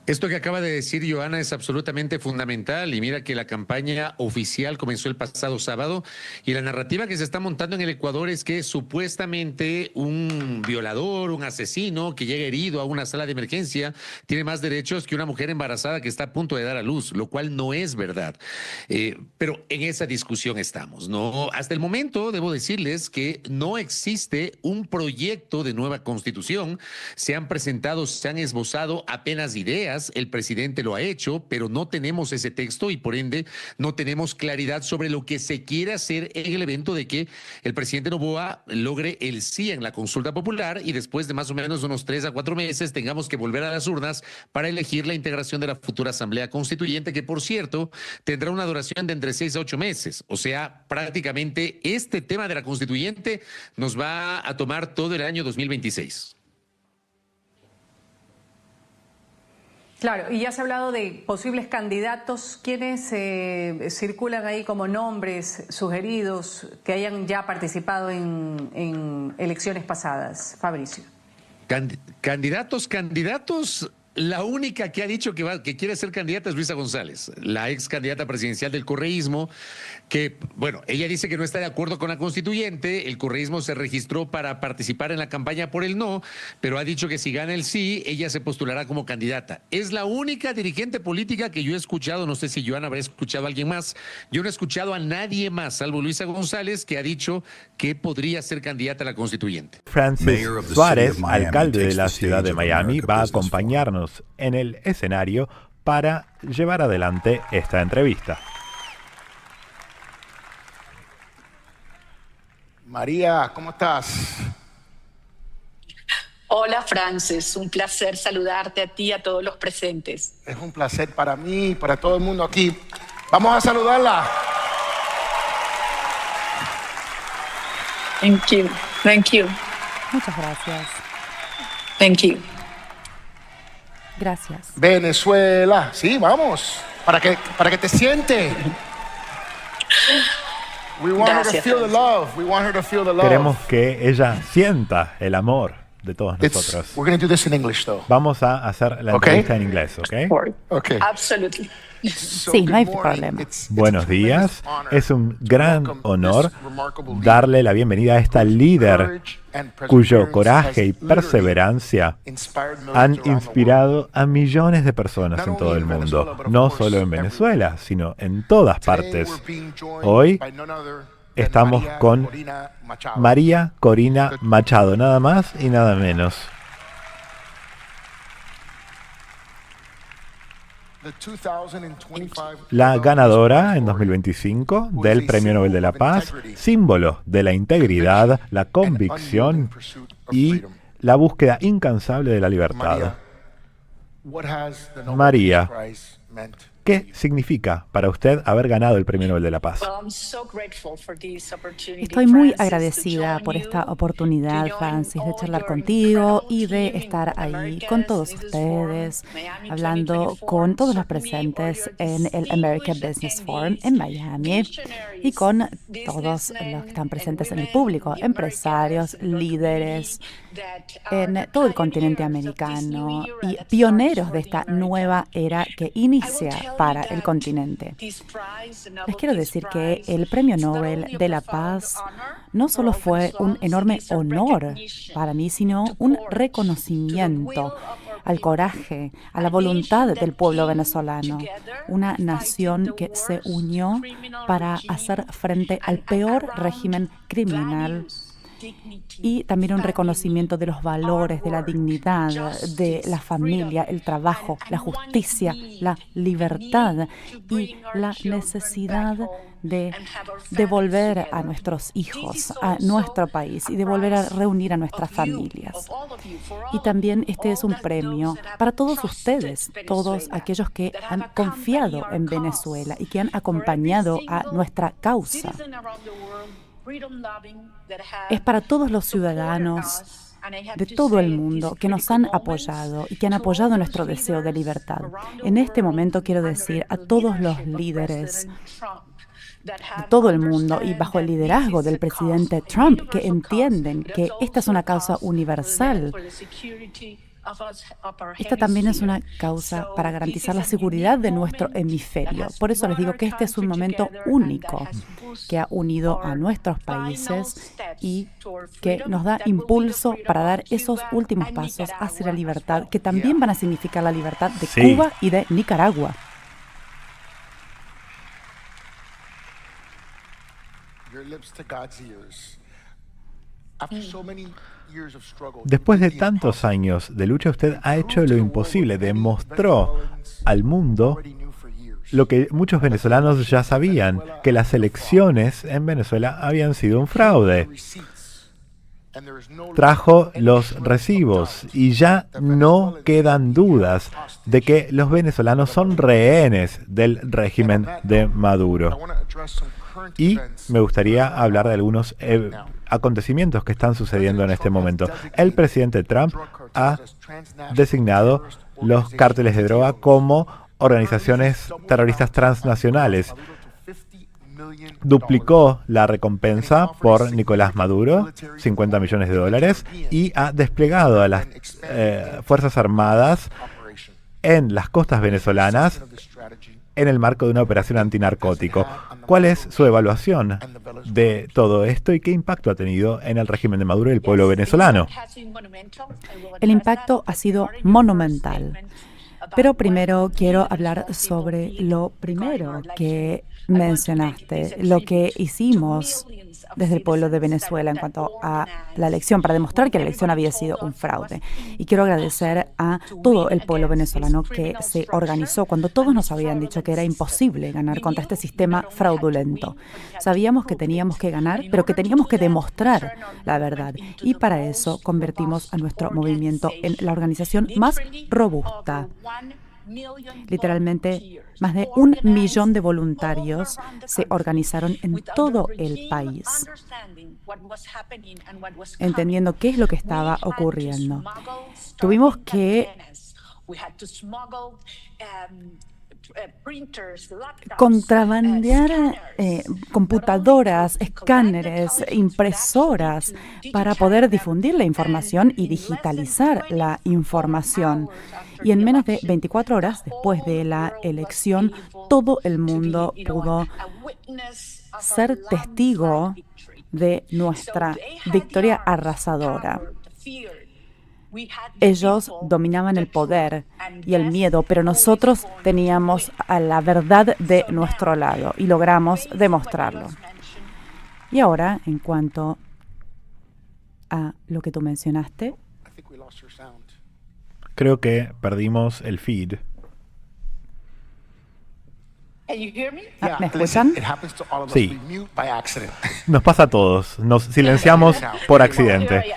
F: Esto que acaba de decir Joana es absolutamente fundamental y mira que la campaña oficial comenzó el pasado sábado y la narrativa que se está montando en el Ecuador es que supuestamente un violador, un asesino que llega herido a una sala de emergencia tiene más derechos que una mujer embarazada que está a punto de dar a luz, lo cual no es verdad. Pero en esa discusión estamos, ¿no? Hasta el momento debo decirles que no existe un proyecto de nueva constitución. Se han presentado, se han esbozado apenas ideas. El presidente lo ha hecho, pero no tenemos ese texto y por ende no tenemos claridad sobre lo que se quiere hacer en el evento de que el presidente Noboa logre el sí en la consulta popular y después de más o menos unos 3 a 4 meses tengamos que volver a las urnas para elegir la integración de la futura Asamblea Constituyente, que por cierto tendrá una duración de entre 6 a 8 meses. O sea, prácticamente este tema de la Constituyente nos va a tomar todo el año 2026.
B: Claro, y ya se ha hablado de posibles candidatos. ¿Quiénes circulan ahí como nombres sugeridos que hayan ya participado en elecciones pasadas? Fabricio.
F: Candidatos. La única que ha dicho que quiere ser candidata es Luisa González, la ex candidata presidencial del correísmo, que, bueno, ella dice que no está de acuerdo con la constituyente. El correísmo se registró para participar en la campaña por el no, pero ha dicho que si gana el sí, ella se postulará como candidata. Es la única dirigente política que yo he escuchado, no sé si Joana habrá escuchado a alguien más, yo no he escuchado a nadie más, salvo Luisa González, que ha dicho que podría ser candidata a la constituyente.
G: Francis Suárez, alcalde de la ciudad de Miami, va a acompañarnos en el escenario para llevar adelante esta entrevista.
H: María, ¿cómo estás?
I: Hola, Francis. Un placer saludarte a ti y a todos los presentes.
H: Es un placer para mí y para todo el mundo aquí. Vamos a saludarla.
I: Thank you. Thank you.
J: Muchas gracias.
I: Thank you.
J: Gracias.
H: Venezuela. Sí, vamos. Para que te siente. We want her to feel the love. We want her to feel the love.
G: Queremos que ella sienta el amor de todos nosotros.
H: We're going to do this in English, though.
G: Vamos a hacer la entrevista en inglés, ¿ok?
H: Okay.
I: Absolutely.
J: Sí, no hay problema.
G: Buenos días. Es un gran honor darle la bienvenida a esta líder cuyo coraje y perseverancia han inspirado a millones de personas en todo el mundo, no solo en Venezuela, sino en todas partes. Hoy estamos con María Corina Machado, nada más y nada menos. La ganadora en 2025 del Premio Nobel de la Paz, símbolo de la integridad, la convicción y la búsqueda incansable de la libertad. María, ¿qué significa para usted haber ganado el Premio Nobel de la Paz?
J: Estoy muy agradecida por esta oportunidad, Francis, de charlar contigo y de estar ahí con todos ustedes, hablando con todos los presentes en el American Business Forum en Miami y con todos los que están presentes en el público, empresarios, líderes en todo el continente americano y pioneros de esta nueva era que inicia para el continente. Les quiero decir que el Premio Nobel de la Paz no solo fue un enorme honor para mí, sino un reconocimiento al coraje, a la voluntad del pueblo venezolano. Una nación que se unió para hacer frente al peor régimen criminal y también un reconocimiento de los valores, de la dignidad, de la familia, el trabajo, la justicia, la libertad y la necesidad de devolver a nuestros hijos, a nuestro país y de volver a reunir a nuestras familias. Y también este es un premio para todos ustedes, todos aquellos que han confiado en Venezuela y que han acompañado a nuestra causa. Es para todos los ciudadanos de todo el mundo que nos han apoyado y que han apoyado nuestro deseo de libertad. En este momento quiero decir a todos los líderes de todo el mundo y bajo el liderazgo del presidente Trump que entienden que esta es una causa universal. Esta también es una causa para garantizar la seguridad de nuestro hemisferio. Por eso les digo que este es un momento único que ha unido a nuestros países y que nos da impulso para dar esos últimos pasos hacia la libertad, que también van a significar la libertad de Cuba y de Nicaragua.
G: Después de tantos años de lucha, usted ha hecho lo imposible, demostró al mundo lo que muchos venezolanos ya sabían, que las elecciones en Venezuela habían sido un fraude. Trajo los recibos y ya no quedan dudas de que los venezolanos son rehenes del régimen de Maduro. Y me gustaría hablar de algunos acontecimientos que están sucediendo en este momento. El presidente Trump ha designado los cárteles de droga como organizaciones terroristas transnacionales. Duplicó la recompensa por Nicolás Maduro, $50 millones, y ha desplegado a las Fuerzas Armadas en las costas venezolanas en el marco de una operación antinarcótico. ¿Cuál es su evaluación de todo esto y qué impacto ha tenido en el régimen de Maduro y el pueblo venezolano?
J: El impacto ha sido monumental. Pero primero quiero hablar sobre lo primero que mencionaste, lo que hicimos desde el pueblo de Venezuela en cuanto a la elección, para demostrar que la elección había sido un fraude. Y quiero agradecer a todo el pueblo venezolano que se organizó cuando todos nos habían dicho que era imposible ganar contra este sistema fraudulento. Sabíamos que teníamos que ganar, pero que teníamos que demostrar la verdad. Y para eso convertimos a nuestro movimiento en la organización más robusta. Literalmente, más de 1 millón de voluntarios se organizaron en todo el país, entendiendo qué es lo que estaba ocurriendo. Tuvimos que contrabandear computadoras, escáneres, impresoras para poder difundir la información y digitalizar la información. Y en menos de 24 horas después de la elección, todo el mundo pudo ser testigo de nuestra victoria arrasadora. Ellos dominaban el poder y el miedo, pero nosotros teníamos a la verdad de nuestro lado y logramos demostrarlo. Y ahora, en cuanto a lo que tú mencionaste,
G: creo que perdimos el feed.
J: ¿Me escuchan?
G: Sí. Nos pasa a todos. Nos silenciamos por accidente.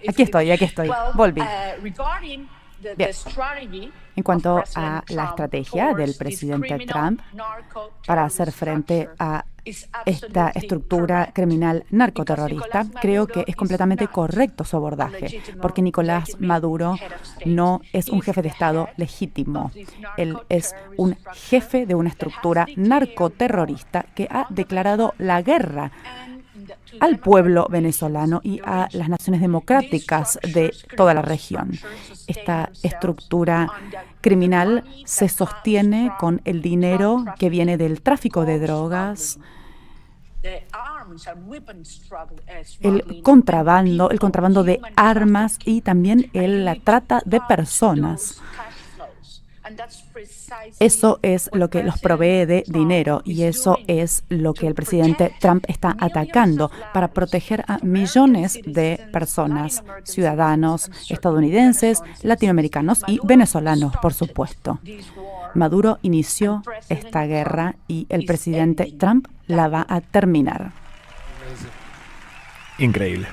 J: Aquí estoy. Volví. Bien. En cuanto a la estrategia del presidente Trump para hacer frente a esta estructura criminal narcoterrorista, creo que es completamente correcto su abordaje, porque Nicolás Maduro no es un jefe de Estado legítimo. Él es un jefe de una estructura narcoterrorista que ha declarado la guerra al pueblo venezolano y a las naciones democráticas de toda la región. Esta estructura criminal se sostiene con el dinero que viene del tráfico de drogas el contrabando de armas y también la trata de personas. Eso es lo que los provee de dinero y eso es lo que el presidente Trump está atacando para proteger a millones de personas, ciudadanos estadounidenses, latinoamericanos y venezolanos, por supuesto. Maduro inició esta guerra y el presidente Trump la va a terminar.
G: Increíble.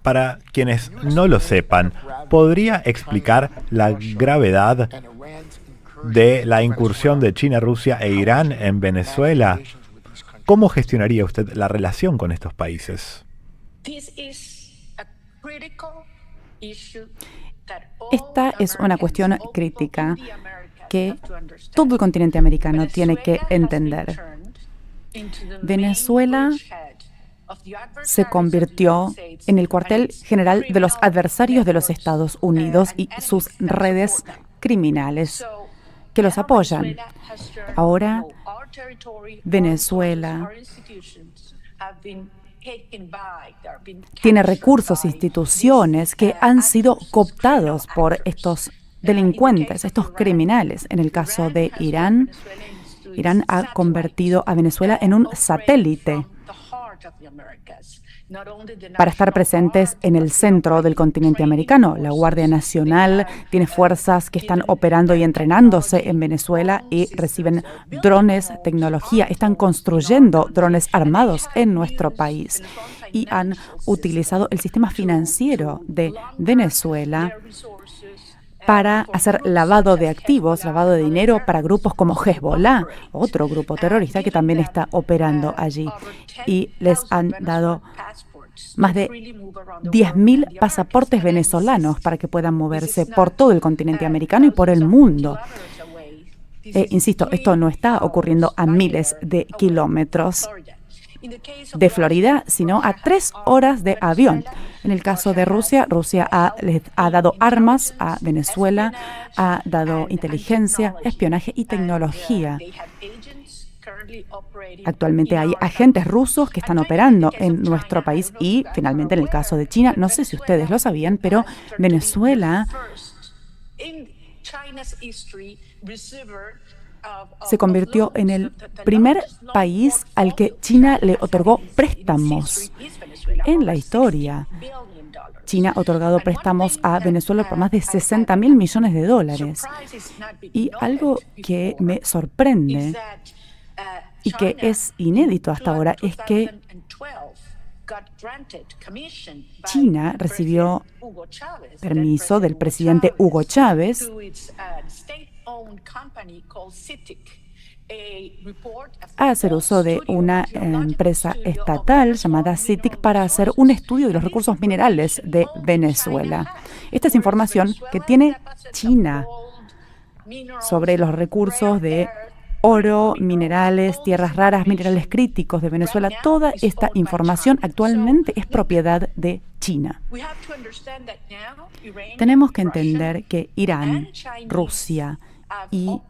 G: Para quienes no lo sepan, ¿podría explicar la gravedad de la incursión de China, Rusia e Irán en Venezuela? ¿Cómo gestionaría usted la relación con estos países?
J: Esta es una cuestión crítica que todo el continente americano tiene que entender. Venezuela se convirtió en el cuartel general de los adversarios de los Estados Unidos y sus redes criminales que los apoyan. Ahora, Venezuela tiene recursos e instituciones que han sido cooptados por estos delincuentes, estos criminales. En el caso de Irán, Irán ha convertido a Venezuela en un satélite para estar presentes en el centro del continente americano. La Guardia Nacional tiene fuerzas que están operando y entrenándose en Venezuela y reciben drones, tecnología. Están construyendo drones armados en nuestro país y han utilizado el sistema financiero de Venezuela para hacer lavado de activos, lavado de dinero para grupos como Hezbollah, otro grupo terrorista que también está operando allí. Y les han dado más de 10.000 pasaportes venezolanos para que puedan moverse por todo el continente americano y por el mundo. Insisto, esto no está ocurriendo a miles de kilómetros de Florida, sino a 3 horas de avión. En el caso de Rusia, les ha dado armas a Venezuela, ha dado inteligencia, espionaje y tecnología. Actualmente hay agentes rusos que están operando en nuestro país y, finalmente, en el caso de China, no sé si ustedes lo sabían, pero Venezuela se convirtió en el primer país al que China le otorgó préstamos en la historia. China ha otorgado préstamos a Venezuela por más de $60.000 millones. Y algo que me sorprende y que es inédito hasta ahora es que China recibió permiso del presidente Hugo Chávez a hacer uso de una empresa estatal llamada CITIC para hacer un estudio de los recursos minerales de Venezuela. Esta es información que tiene China sobre los recursos de oro, minerales, tierras raras, minerales críticos de Venezuela. Toda esta información actualmente es propiedad de China. Tenemos que entender que Irán, Rusia y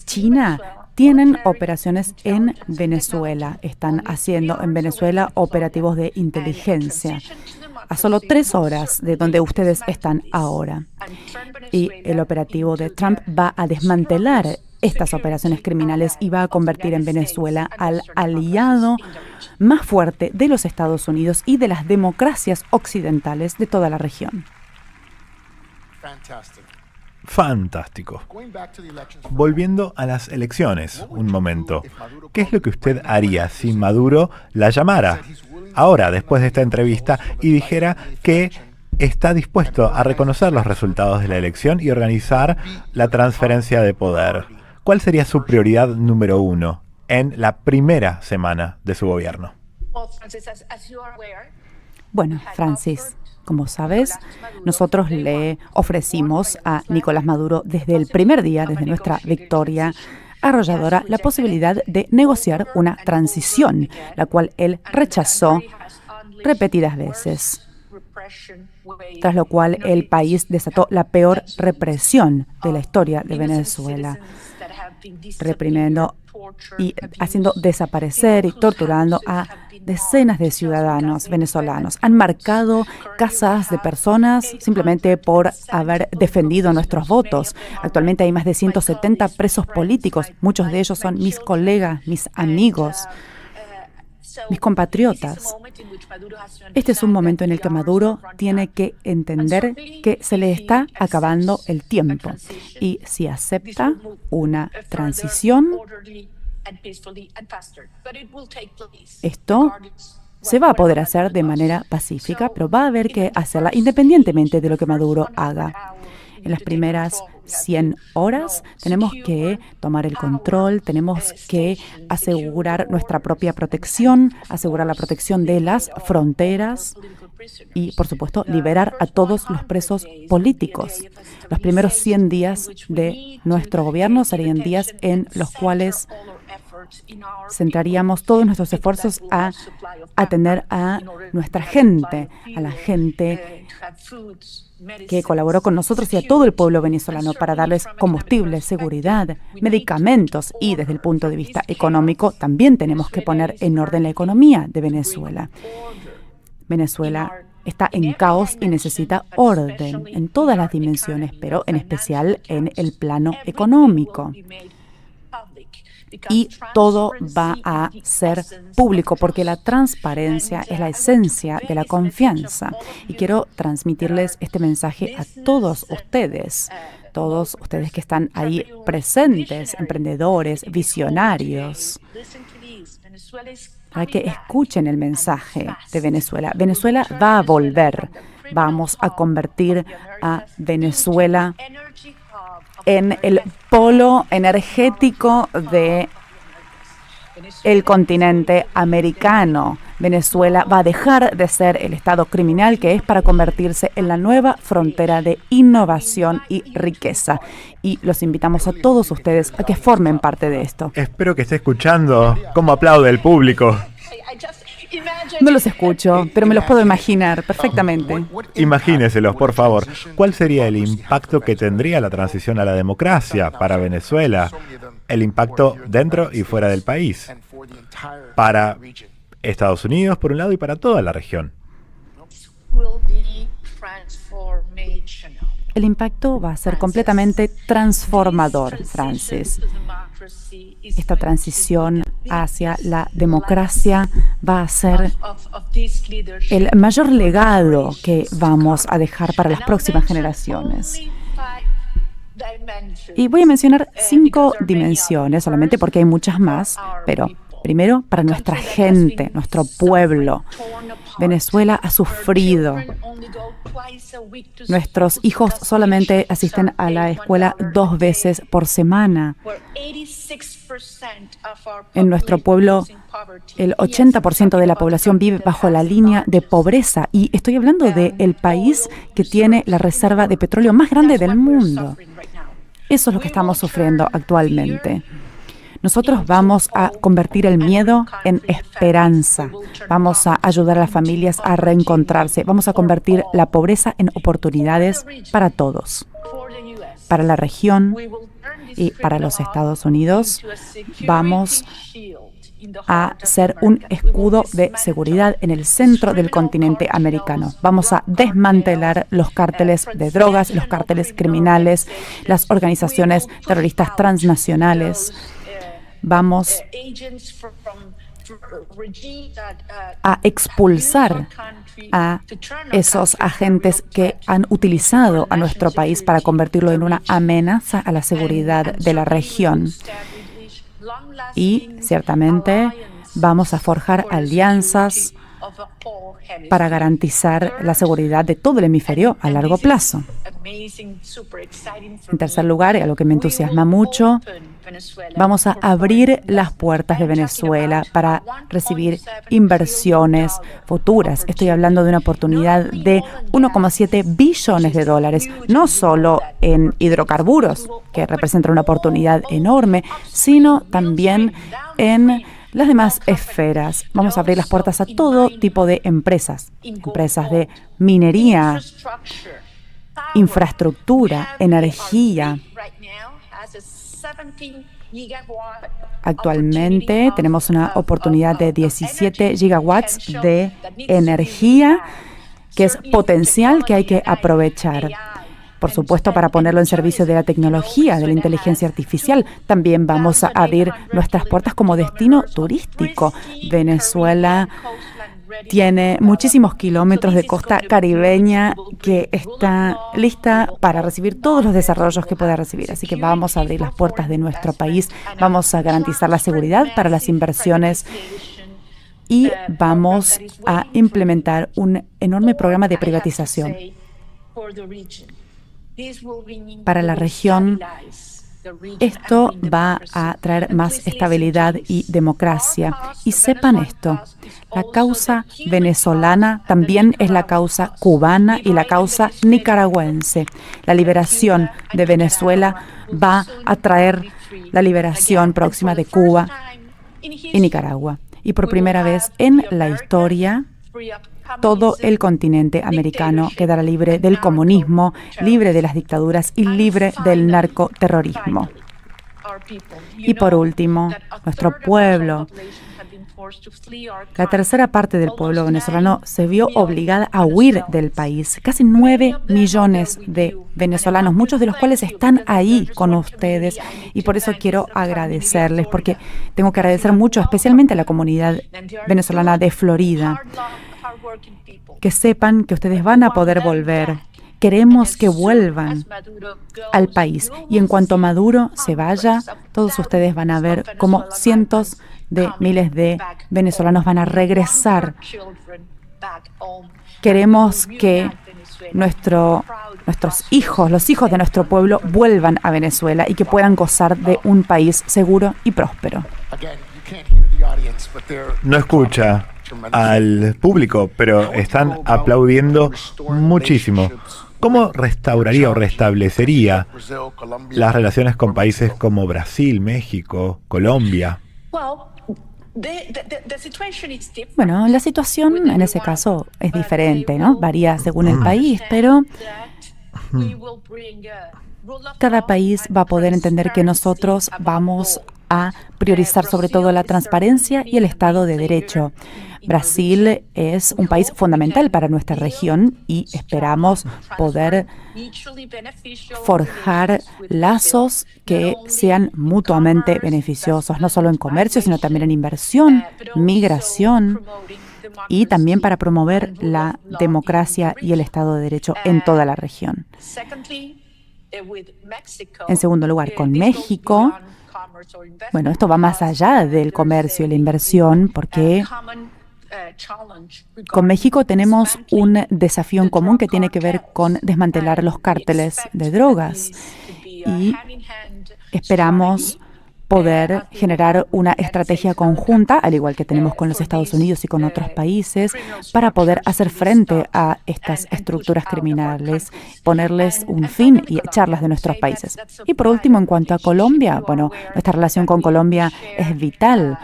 J: China tienen operaciones en Venezuela. Están haciendo en Venezuela operativos de inteligencia a solo 3 horas de donde ustedes están ahora. Y el operativo de Trump va a desmantelar estas operaciones criminales y va a convertir en Venezuela al aliado más fuerte de los Estados Unidos y de las democracias occidentales de toda la región.
G: Fantástico. Volviendo a las elecciones, un momento. ¿Qué es lo que usted haría si Maduro la llamara ahora, después de esta entrevista, y dijera que está dispuesto a reconocer los resultados de la elección y organizar la transferencia de poder? ¿Cuál sería su prioridad número 1 en la primera semana de su gobierno?
J: Bueno, Francis, como sabes, nosotros le ofrecimos a Nicolás Maduro desde el primer día, desde nuestra victoria arrolladora, la posibilidad de negociar una transición, la cual él rechazó repetidas veces. tras lo cual el país desató la peor represión de la historia de Venezuela, reprimiendo y haciendo desaparecer y torturando a decenas de ciudadanos venezolanos. Han marcado casas de personas simplemente por haber defendido nuestros votos. Actualmente hay más de 170 presos políticos. Muchos de ellos son mis colegas, mis amigos, mis compatriotas. Este es un momento en el que Maduro tiene que entender que se le está acabando el tiempo. Y si acepta una transición, esto se va a poder hacer de manera pacífica, pero va a haber que hacerla independientemente de lo que Maduro haga. En las primeras 100 horas tenemos que tomar el control, tenemos que asegurar nuestra propia protección, asegurar la protección de las fronteras y, por supuesto, liberar a todos los presos políticos. Los primeros 100 días de nuestro gobierno serían días en los cuales centraríamos todos nuestros esfuerzos a atender a nuestra gente, a la gente que colaboró con nosotros y a todo el pueblo venezolano para darles combustible, seguridad, medicamentos y desde el punto de vista económico también tenemos que poner en orden la economía de Venezuela. Venezuela está en caos y necesita orden en todas las dimensiones, pero en especial en el plano económico. Y todo va a ser público porque la transparencia es la esencia de la confianza. Y quiero transmitirles este mensaje a todos ustedes que están ahí presentes, emprendedores, visionarios, para que escuchen el mensaje de Venezuela. Venezuela va a volver. Vamos a convertir a Venezuela en el polo energético de el continente americano. Venezuela va a dejar de ser el estado criminal que es para convertirse en la nueva frontera de innovación y riqueza. Y los invitamos a todos ustedes a que formen parte de esto.
G: Espero que esté escuchando cómo aplaude el público.
J: No los escucho, pero me los puedo imaginar perfectamente.
G: Imagíneselos, por favor. ¿Cuál sería el impacto que tendría la transición a la democracia para Venezuela? El impacto dentro y fuera del país. Para Estados Unidos, por un lado, y para toda la región.
J: El impacto va a ser completamente transformador, Francis. Esta transición hacia la democracia va a ser el mayor legado que vamos a dejar para las próximas generaciones. Y voy a mencionar 5 dimensiones, solamente porque hay muchas más, pero primero para nuestra gente, nuestro pueblo. Venezuela ha sufrido. Nuestros hijos solamente asisten a la escuela 2 veces por semana. En nuestro pueblo, el 80% de la población vive bajo la línea de pobreza. Y estoy hablando del país que tiene la reserva de petróleo más grande del mundo. Eso es lo que estamos sufriendo actualmente. Nosotros vamos a convertir el miedo en esperanza. Vamos a ayudar a las familias a reencontrarse. Vamos a convertir la pobreza en oportunidades para todos. Para la región y para los Estados Unidos, vamos a ser un escudo de seguridad en el centro del continente americano. Vamos a desmantelar los cárteles de drogas, los cárteles criminales, las organizaciones terroristas transnacionales. Vamos a expulsar a esos agentes que han utilizado a nuestro país para convertirlo en una amenaza a la seguridad de la región. Y ciertamente vamos a forjar alianzas para garantizar la seguridad de todo el hemisferio a largo plazo. En tercer lugar, y algo que me entusiasma mucho, vamos a abrir las puertas de Venezuela para recibir inversiones futuras. Estoy hablando de una oportunidad de 1,7 billones de dólares, no solo en hidrocarburos, que representa una oportunidad enorme, sino también en las demás esferas. Vamos a abrir las puertas a todo tipo de empresas de minería, infraestructura, energía. Actualmente tenemos una oportunidad de 17 gigawatts de energía, que es potencial que hay que aprovechar. Por supuesto, para ponerlo en servicio de la tecnología, de la inteligencia artificial. También vamos a abrir nuestras puertas como destino turístico. Venezuela tiene muchísimos kilómetros de costa caribeña que está lista para recibir todos los desarrollos que pueda recibir. Así que vamos a abrir las puertas de nuestro país, vamos a garantizar la seguridad para las inversiones y vamos a implementar un enorme programa de privatización para la región. Esto va a traer más estabilidad y democracia. Y sepan esto, la causa venezolana también es la causa cubana y la causa nicaragüense. La liberación de Venezuela va a traer la liberación próxima de Cuba y Nicaragua. Y por primera vez en la historia, todo el continente americano quedará libre del comunismo, libre de las dictaduras y libre del narcoterrorismo. Y por último, nuestro pueblo, la tercera parte del pueblo venezolano se vio obligada a huir del país. Casi 9 millones de venezolanos, muchos de los cuales están ahí con ustedes. Y por eso quiero agradecerles, porque tengo que agradecer mucho, especialmente a la comunidad venezolana de Florida. Que sepan que ustedes van a poder volver. Queremos que vuelvan al país. Y en cuanto Maduro se vaya, todos ustedes van a ver cómo cientos de miles de venezolanos van a regresar. Queremos que nuestros hijos, los hijos de nuestro pueblo, vuelvan a Venezuela y que puedan gozar de un país seguro y próspero.
G: No escucha al público, pero están aplaudiendo muchísimo. ¿Cómo restauraría o restablecería las relaciones con países como Brasil, México, Colombia?
J: Bueno, la situación en ese caso es diferente, ¿no? Varía según el país, pero cada país va a poder entender que nosotros vamos a priorizar sobre todo la transparencia y el Estado de Derecho. Brasil es un país fundamental para nuestra región y esperamos poder forjar lazos que sean mutuamente beneficiosos, no solo en comercio, sino también en inversión, migración y también para promover la democracia y el Estado de Derecho en toda la región. En segundo lugar, con México, bueno, esto va más allá del comercio y la inversión, porque con México tenemos un desafío en común que tiene que ver con desmantelar los cárteles de drogas y esperamos poder generar una estrategia conjunta, al igual que tenemos con los Estados Unidos y con otros países, para poder hacer frente a estas estructuras criminales, ponerles un fin y echarlas de nuestros países. Y por último, en cuanto a Colombia, bueno, nuestra relación con Colombia es vital.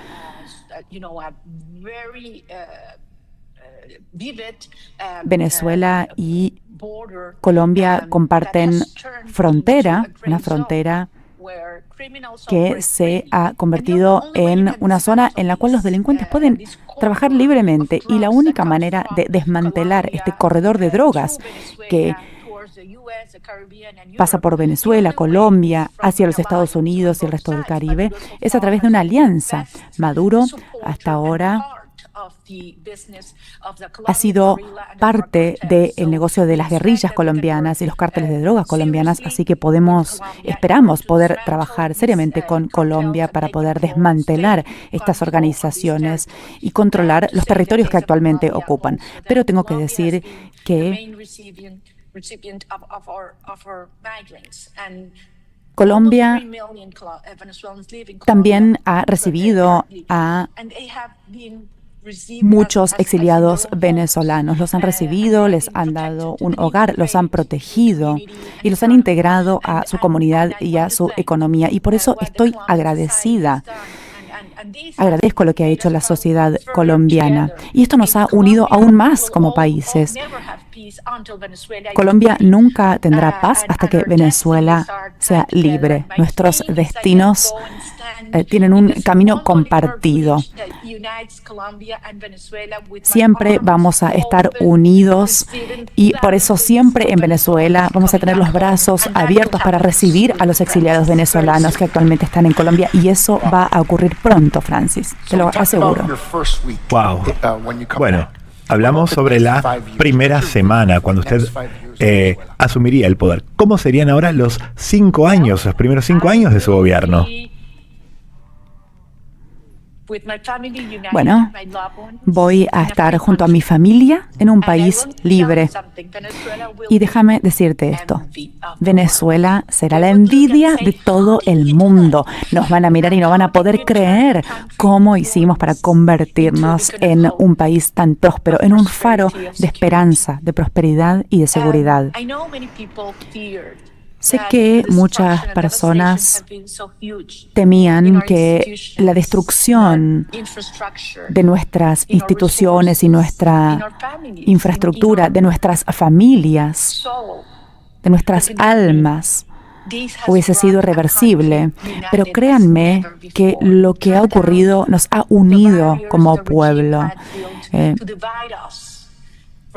J: Venezuela y Colombia comparten frontera, una frontera que se ha convertido en una zona en la cual los delincuentes pueden trabajar libremente y la única manera de desmantelar este corredor de drogas que pasa por Venezuela, Colombia, hacia los Estados Unidos y el resto del Caribe es a través de una alianza. Maduro hasta ahora ha sido parte del negocio de las guerrillas colombianas y los cárteles de drogas colombianas, así que esperamos poder trabajar seriamente con Colombia para poder desmantelar estas organizaciones y controlar los territorios que actualmente ocupan. Pero tengo que decir que Colombia también ha recibido a muchos exiliados venezolanos. Los han recibido, les han dado un hogar, los han protegido y los han integrado a su comunidad y a su economía. Y por eso estoy agradecida. agradezco lo que ha hecho la sociedad colombiana. Y esto nos ha unido aún más como países. Colombia nunca tendrá paz hasta que Venezuela sea libre. Nuestros destinos tienen un camino compartido. Siempre vamos a estar unidos y por eso siempre en Venezuela vamos a tener los brazos abiertos para recibir a los exiliados venezolanos que actualmente están en Colombia, y eso va a ocurrir pronto, Francis, te lo aseguro.
G: Wow. Bueno, hablamos sobre la primera semana, cuando usted asumiría el poder. ¿Cómo serían ahora los primeros 5 años de su gobierno?
J: Bueno, voy a estar junto a mi familia en un país libre. Y déjame decirte esto, Venezuela será la envidia de todo el mundo. Nos van a mirar y no van a poder creer cómo hicimos para convertirnos en un país tan próspero, en un faro de esperanza, de prosperidad y de seguridad. Sé que muchas personas temían que la destrucción de nuestras instituciones y nuestra infraestructura, de nuestras familias, de nuestras almas, hubiese sido irreversible. Pero créanme que lo que ha ocurrido nos ha unido como pueblo.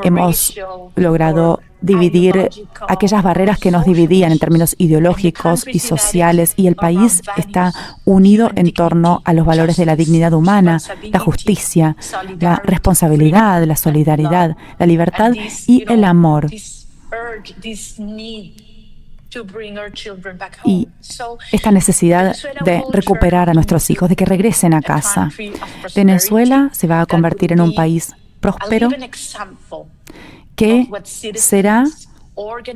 J: Hemos logrado dividir aquellas barreras que nos dividían en términos ideológicos y sociales, y el país está unido en torno a los valores de la dignidad humana, la justicia, la responsabilidad, la solidaridad, la libertad y el amor. Y esta necesidad de recuperar a nuestros hijos, de que regresen a casa. Venezuela se va a convertir en un país próspero que será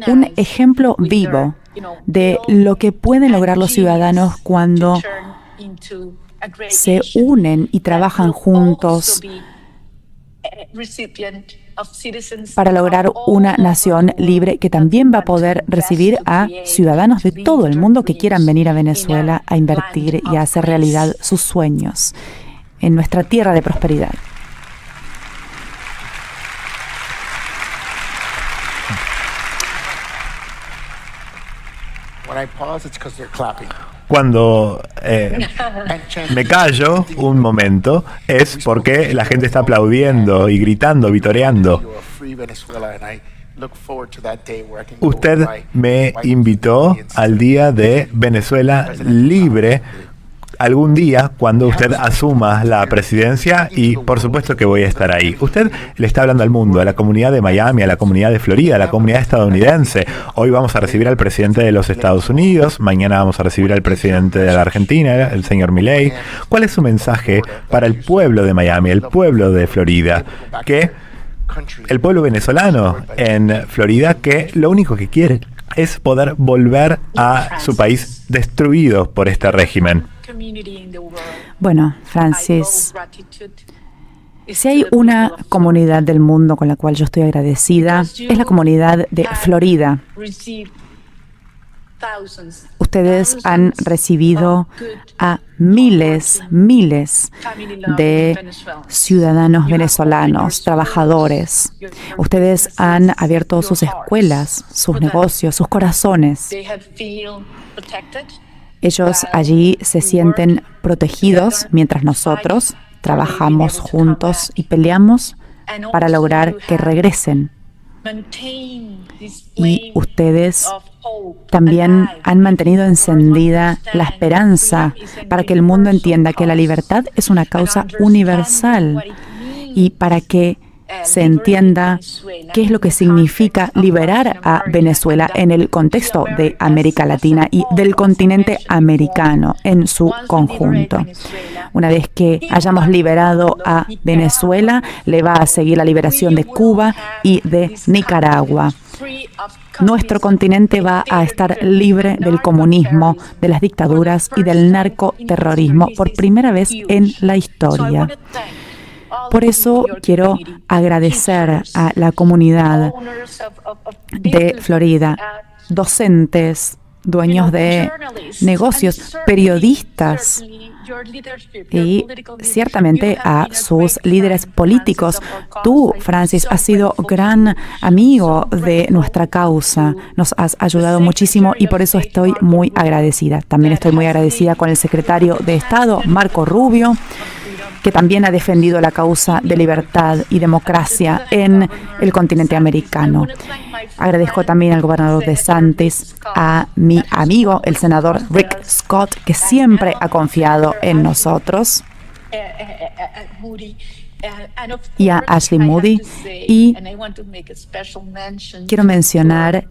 J: un ejemplo vivo de lo que pueden lograr los ciudadanos cuando se unen y trabajan juntos para lograr una nación libre que también va a poder recibir a ciudadanos de todo el mundo que quieran venir a Venezuela a invertir y a hacer realidad sus sueños en nuestra tierra de prosperidad.
G: Cuando me callo un momento es porque la gente está aplaudiendo y gritando, vitoreando. Usted me invitó al día de Venezuela libre algún día cuando usted asuma la presidencia, y por supuesto que voy a estar ahí. Usted le está hablando al mundo, a la comunidad de Miami, a la comunidad de Florida, a la comunidad estadounidense. Hoy vamos a recibir al presidente de los Estados Unidos, mañana vamos a recibir al presidente de la Argentina, el señor Milei. ¿Cuál es su mensaje para el pueblo de Miami, el pueblo de Florida, que el pueblo venezolano en Florida, que lo único que quiere es poder volver a su país destruido por este régimen?
J: Bueno, Francis, si hay una comunidad del mundo con la cual yo estoy agradecida, es la comunidad de Florida. Ustedes han recibido a miles de ciudadanos venezolanos, trabajadores. Ustedes han abierto sus escuelas, sus negocios, sus corazones. Ellos allí se sienten protegidos mientras nosotros trabajamos juntos y peleamos para lograr que regresen. Y ustedes también han mantenido encendida la esperanza para que el mundo entienda que la libertad es una causa universal, y para que se entienda qué es lo que significa liberar a Venezuela en el contexto de América Latina y del continente americano en su conjunto. Una vez que hayamos liberado a Venezuela, le va a seguir la liberación de Cuba y de Nicaragua. Nuestro continente va a estar libre del comunismo, de las dictaduras y del narcoterrorismo por primera vez en la historia. Por eso quiero agradecer a la comunidad de Florida, docentes, dueños de negocios, periodistas y ciertamente a sus líderes políticos. Tú, Francis, has sido gran amigo de nuestra causa. Nos has ayudado muchísimo y por eso estoy muy agradecida. También estoy muy agradecida con el secretario de Estado, Marco Rubio, que también ha defendido la causa de libertad y democracia en el continente americano. Agradezco también al gobernador DeSantis, a mi amigo, el senador Rick Scott, que siempre ha confiado en nosotros, y a Ashley Moody. Y quiero mencionar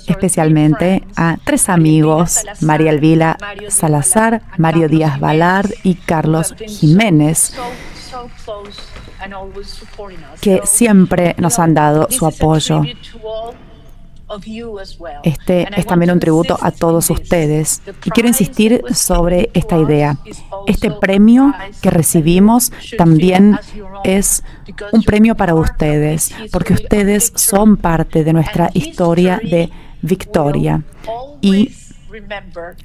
J: especialmente a 3 amigos, María Elvira Salazar, Mario Díaz Balart y Carlos Jiménez, que siempre nos han dado su apoyo. Este es también un tributo a todos ustedes. Y quiero insistir sobre esta idea. Este premio que recibimos también es un premio para ustedes, porque ustedes son parte de nuestra historia de victoria. Y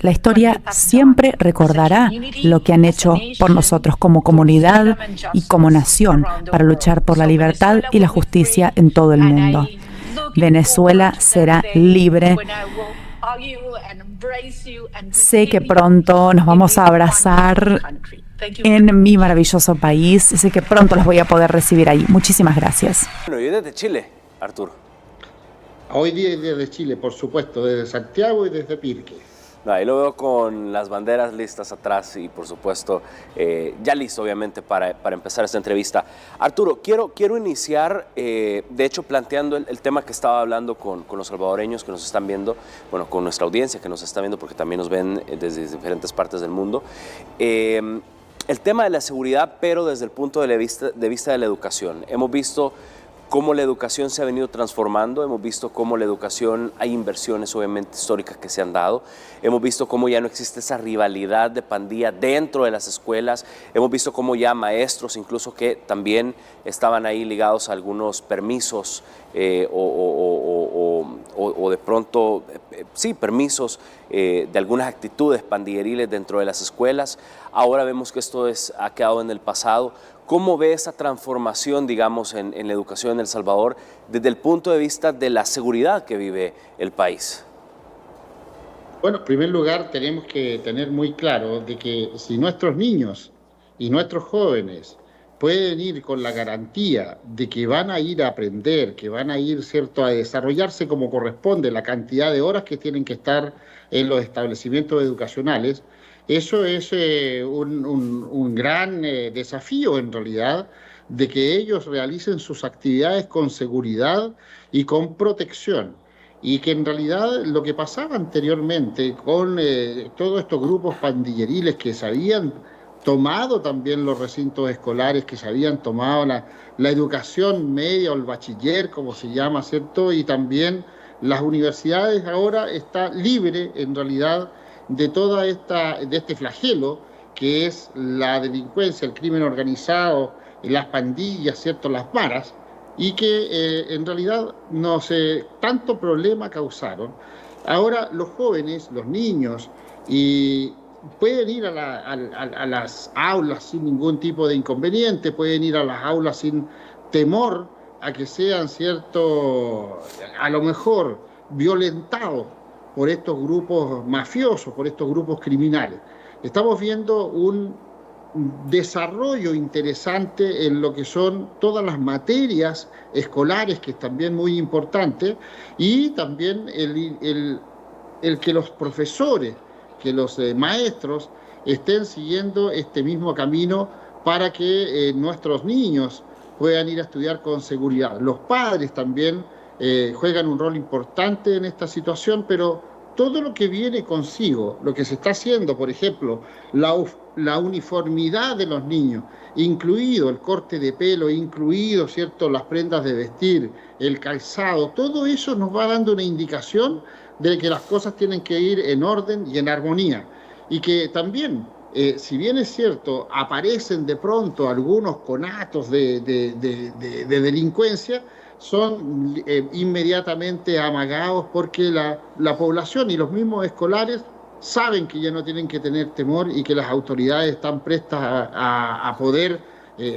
J: la historia siempre recordará lo que han hecho por nosotros como comunidad y como nación para luchar por la libertad y la justicia en todo el mundo. Venezuela será libre. Sé que pronto nos vamos a abrazar en mi maravilloso país. Sé que pronto los voy a poder recibir ahí. Muchísimas gracias.
K: Bueno, y desde Chile, Arturo.
H: Hoy día desde Chile, por supuesto, desde Santiago y desde Pirque.
K: Ahí lo veo con las banderas listas atrás y, por supuesto, ya listo, obviamente, para empezar esta entrevista. Arturo, quiero iniciar, de hecho, planteando el tema que estaba hablando con los salvadoreños que nos están viendo, bueno, con nuestra audiencia que nos está viendo, porque también nos ven desde diferentes partes del mundo. El tema de la seguridad, pero desde el punto de vista de la educación. Hemos visto cómo la educación se ha venido transformando, hemos visto cómo la educación, hay inversiones obviamente históricas que se han dado, hemos visto cómo ya no existe esa rivalidad de pandilla dentro de las escuelas, hemos visto cómo ya maestros incluso que también estaban ahí ligados a algunos permisos o de pronto, sí, permisos de algunas actitudes pandilleriles dentro de las escuelas. Ahora vemos que esto ha quedado en el pasado. ¿Cómo ve esa transformación, digamos, en la educación en El Salvador desde el punto de vista de la seguridad que vive el país?
H: Bueno, en primer lugar tenemos que tener muy claro de que si nuestros niños y nuestros jóvenes pueden ir con la garantía de que van a ir a aprender, que van a ir, ¿cierto?, a desarrollarse como corresponde, la cantidad de horas que tienen que estar en los establecimientos educacionales, eso es un gran desafío en realidad, de que ellos realicen sus actividades con seguridad y con protección. Y que en realidad lo que pasaba anteriormente con todos estos grupos pandilleriles que se habían tomado también los recintos escolares, que se habían tomado la educación media o el bachiller, como se llama, ¿cierto? Y también las universidades ahora está libre en realidad de de este flagelo que es la delincuencia, el crimen organizado, las pandillas, ¿cierto?, las maras, y que en realidad no sé, tanto problema causaron. Ahora los jóvenes, los niños, pueden ir a las aulas sin ningún tipo de inconveniente, pueden ir a las aulas sin temor a que sean, ¿cierto?, a lo mejor violentados por estos grupos mafiosos, por estos grupos criminales. Estamos viendo un desarrollo interesante en lo que son todas las materias escolares, que es también muy importante, y también el que los profesores, que los maestros estén siguiendo este mismo camino para que nuestros niños puedan ir a estudiar con seguridad. Los padres también juegan un rol importante en esta situación, pero todo lo que viene consigo, lo que se está haciendo, por ejemplo, la uniformidad de los niños, incluido el corte de pelo, incluido, ¿cierto?, las prendas de vestir, el calzado, todo eso nos va dando una indicación de que las cosas tienen que ir en orden y en armonía. Y que también, si bien es cierto, aparecen de pronto algunos conatos de delincuencia, son inmediatamente amagados porque la población y los mismos escolares saben que ya no tienen que tener temor y que las autoridades están prestas a poder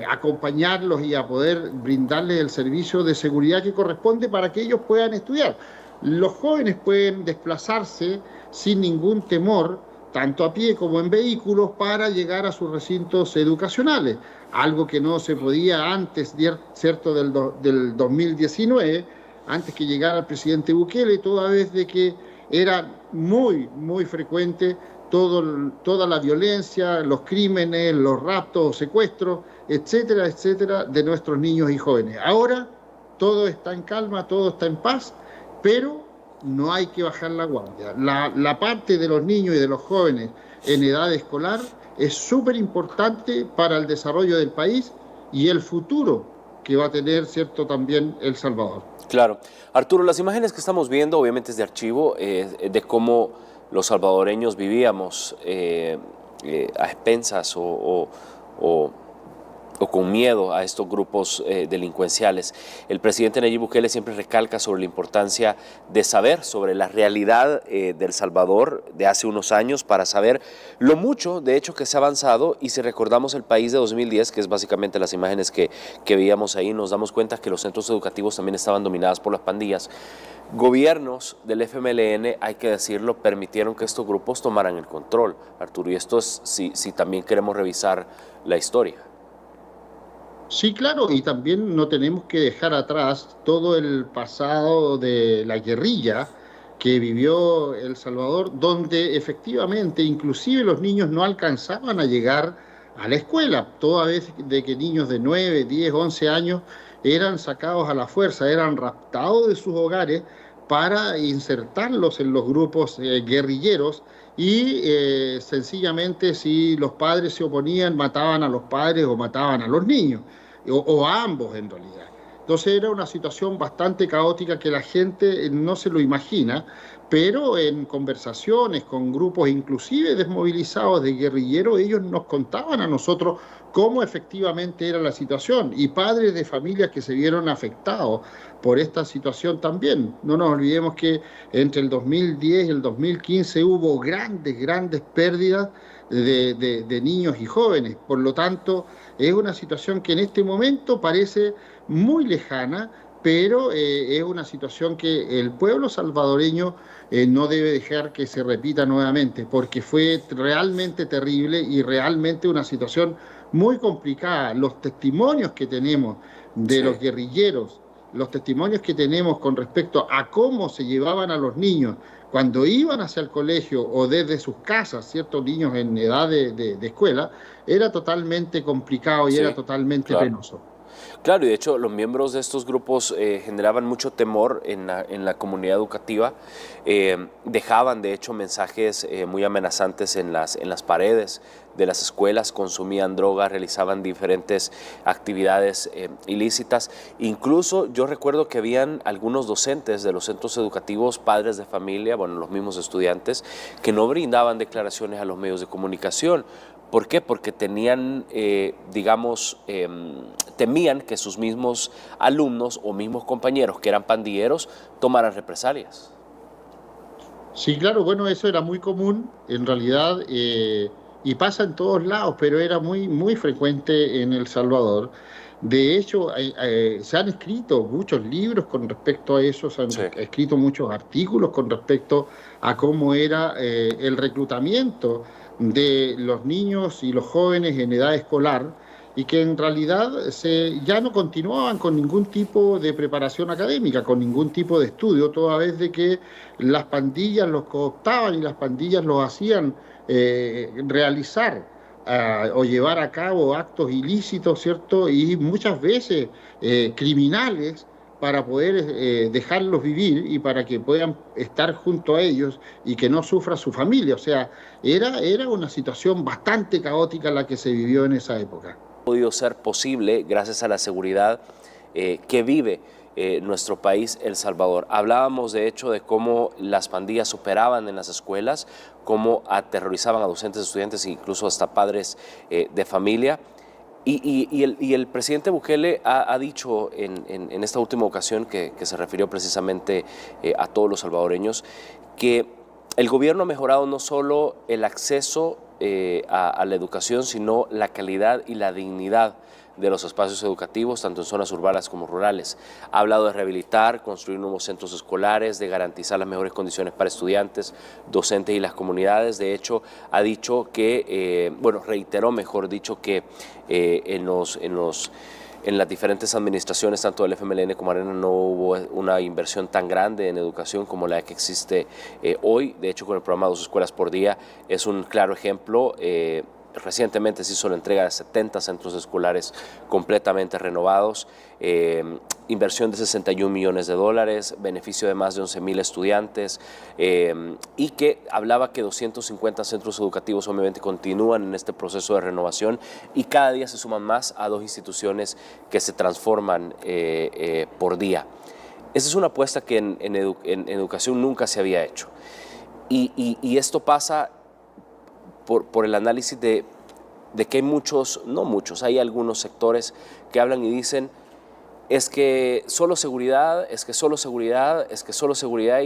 H: acompañarlos y a poder brindarles el servicio de seguridad que corresponde para que ellos puedan estudiar. Los jóvenes pueden desplazarse sin ningún temor, tanto a pie como en vehículos, para llegar a sus recintos educacionales, algo que no se podía antes, ¿cierto?, del 2019, antes que llegara el presidente Bukele, toda vez de que era muy, muy frecuente toda la violencia, los crímenes, los raptos, secuestros, etcétera, etcétera, de nuestros niños y jóvenes. Ahora todo está en calma, todo está en paz, pero no hay que bajar la guardia. La parte de los niños y de los jóvenes en edad escolar es súper importante para el desarrollo del país y el futuro que va a tener, ¿cierto?, también El Salvador.
K: Claro. Arturo, las imágenes que estamos viendo, obviamente es de archivo, de cómo los salvadoreños vivíamos a expensas o con miedo a estos grupos delincuenciales. El presidente Nayib Bukele siempre recalca sobre la importancia de saber sobre la realidad de El Salvador de hace unos años para saber lo mucho, de hecho, que se ha avanzado. Y si recordamos el país de 2010, que es básicamente las imágenes que veíamos ahí, nos damos cuenta que los centros educativos también estaban dominados por las pandillas. Gobiernos del FMLN, hay que decirlo, permitieron que estos grupos tomaran el control, Arturo, y esto es si también queremos revisar la historia.
H: Sí, claro, y también no tenemos que dejar atrás todo el pasado de la guerrilla que vivió El Salvador, donde efectivamente inclusive los niños no alcanzaban a llegar a la escuela, toda vez de que niños de 9, 10, 11 años eran sacados a la fuerza, eran raptados de sus hogares para insertarlos en los grupos guerrilleros y sencillamente si los padres se oponían mataban a los padres o mataban a los niños, o a ambos en realidad. Entonces era una situación bastante caótica que la gente no se lo imagina, pero en conversaciones con grupos inclusive desmovilizados de guerrilleros, ellos nos contaban a nosotros cómo efectivamente era la situación, y padres de familias que se vieron afectados por esta situación también. No nos olvidemos que entre el 2010 y el 2015 hubo grandes pérdidas de niños y jóvenes. Por lo tanto, es una situación que en este momento parece muy lejana, pero es una situación que el pueblo salvadoreño no debe dejar que se repita nuevamente, porque fue realmente terrible y realmente una situación muy complicada. Los testimonios que tenemos de los guerrilleros, los testimonios que tenemos con respecto a cómo se llevaban a los niños cuando iban hacia el colegio o desde sus casas, ciertos niños en edad de escuela, era totalmente complicado y era totalmente penoso.
K: Claro, y de hecho los miembros de estos grupos generaban mucho temor en la comunidad educativa, dejaban de hecho mensajes muy amenazantes en las paredes de las escuelas, consumían drogas, realizaban diferentes actividades ilícitas. Incluso yo recuerdo que habían algunos docentes de los centros educativos, padres de familia, bueno, los mismos estudiantes, que no brindaban declaraciones a los medios de comunicación. ¿Por qué? Porque tenían, temían que sus mismos alumnos o mismos compañeros que eran pandilleros tomaran represalias.
H: Sí, claro, bueno, eso era muy común en realidad y pasa en todos lados, pero era muy frecuente en El Salvador. De hecho, se han escrito muchos libros con respecto a eso, se han escrito muchos artículos con respecto a cómo era el reclutamiento de los niños y los jóvenes en edad escolar, y que en realidad ya no continuaban con ningún tipo de preparación académica, con ningún tipo de estudio, toda vez de que las pandillas los cooptaban y las pandillas los hacían realizar o llevar a cabo actos ilícitos, ¿cierto? Y muchas veces criminales, para poder dejarlos vivir y para que puedan estar junto a ellos y que no sufra su familia. O sea, era una situación bastante caótica la que se vivió en esa época.
K: Ha podido ser posible gracias a la seguridad que vive nuestro país, El Salvador. Hablábamos de hecho de cómo las pandillas operaban en las escuelas, cómo aterrorizaban a docentes, estudiantes e incluso hasta padres de familia. Y el presidente Bukele ha dicho en esta última ocasión que se refirió precisamente a todos los salvadoreños, que el gobierno ha mejorado no solo el acceso a la educación, sino la calidad y la dignidad de los espacios educativos, tanto en zonas urbanas como rurales. Ha hablado de rehabilitar, construir nuevos centros escolares, de garantizar las mejores condiciones para estudiantes, docentes y las comunidades. De hecho, ha dicho que, reiteró, mejor dicho, que en las diferentes administraciones, tanto del FMLN como Arena, no hubo una inversión tan grande en educación como la que existe hoy. De hecho, con el programa 2 escuelas por día es un claro ejemplo. Recientemente se hizo la entrega de 70 centros escolares completamente renovados, inversión de $61 millones, beneficio de más de 11,000 estudiantes, y que hablaba que 250 centros educativos obviamente continúan en este proceso de renovación y cada día se suman más a 2 instituciones que se transforman por día. Esa es una apuesta que en educación nunca se había hecho. Y esto pasa por el análisis de que hay hay algunos sectores que hablan y dicen es que solo seguridad y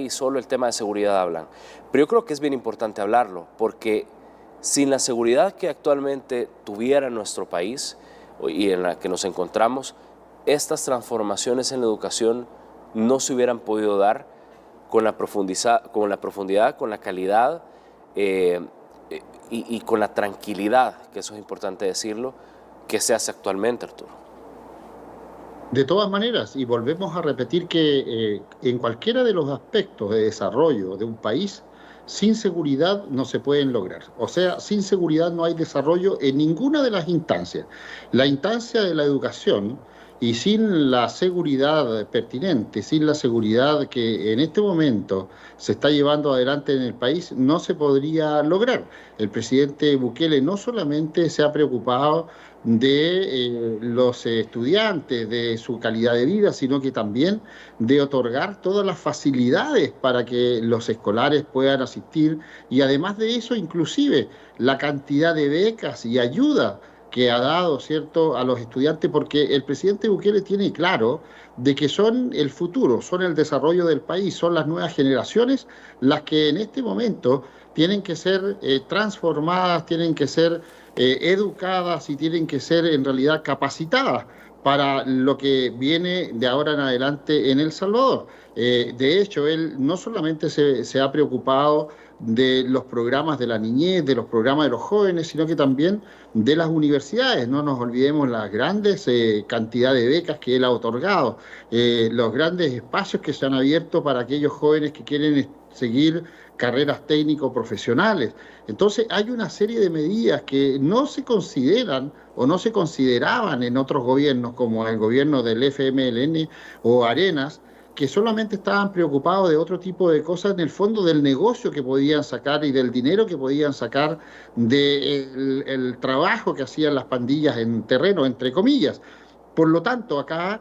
K: solo el tema de seguridad hablan. Pero yo creo que es bien importante hablarlo, porque sin la seguridad que actualmente tuviera nuestro país y en la que nos encontramos, estas transformaciones en la educación no se hubieran podido dar con la profundidad, con la calidad y con la tranquilidad, que eso es importante decirlo, que se hace actualmente, Arturo.
H: De todas maneras, y volvemos a repetir que en cualquiera de los aspectos de desarrollo de un país, sin seguridad no se pueden lograr. O sea, sin seguridad no hay desarrollo en ninguna de las instancias. La instancia de la educación, y sin la seguridad pertinente, sin la seguridad que en este momento se está llevando adelante en el país, no se podría lograr. El presidente Bukele no solamente se ha preocupado de los estudiantes, de su calidad de vida, sino que también de otorgar todas las facilidades para que los escolares puedan asistir, y además de eso, inclusive la cantidad de becas y ayuda que ha dado, ¿cierto?, a los estudiantes, porque el presidente Bukele tiene claro de que son el futuro, son el desarrollo del país, son las nuevas generaciones las que en este momento tienen que ser transformadas, tienen que ser educadas y tienen que ser en realidad capacitadas para lo que viene de ahora en adelante en El Salvador. De hecho, él no solamente se ha preocupado de los programas de la niñez, de los programas de los jóvenes, sino que también de las universidades. No nos olvidemos las grandes cantidades de becas que él ha otorgado, los grandes espacios que se han abierto para aquellos jóvenes que quieren seguir carreras técnico-profesionales. Entonces hay una serie de medidas que no se consideran o no se consideraban en otros gobiernos, como el gobierno del FMLN o Arenas, que solamente estaban preocupados de otro tipo de cosas, en el fondo del negocio que podían sacar y del dinero que podían sacar del trabajo que hacían las pandillas en terreno, entre comillas. Por lo tanto, acá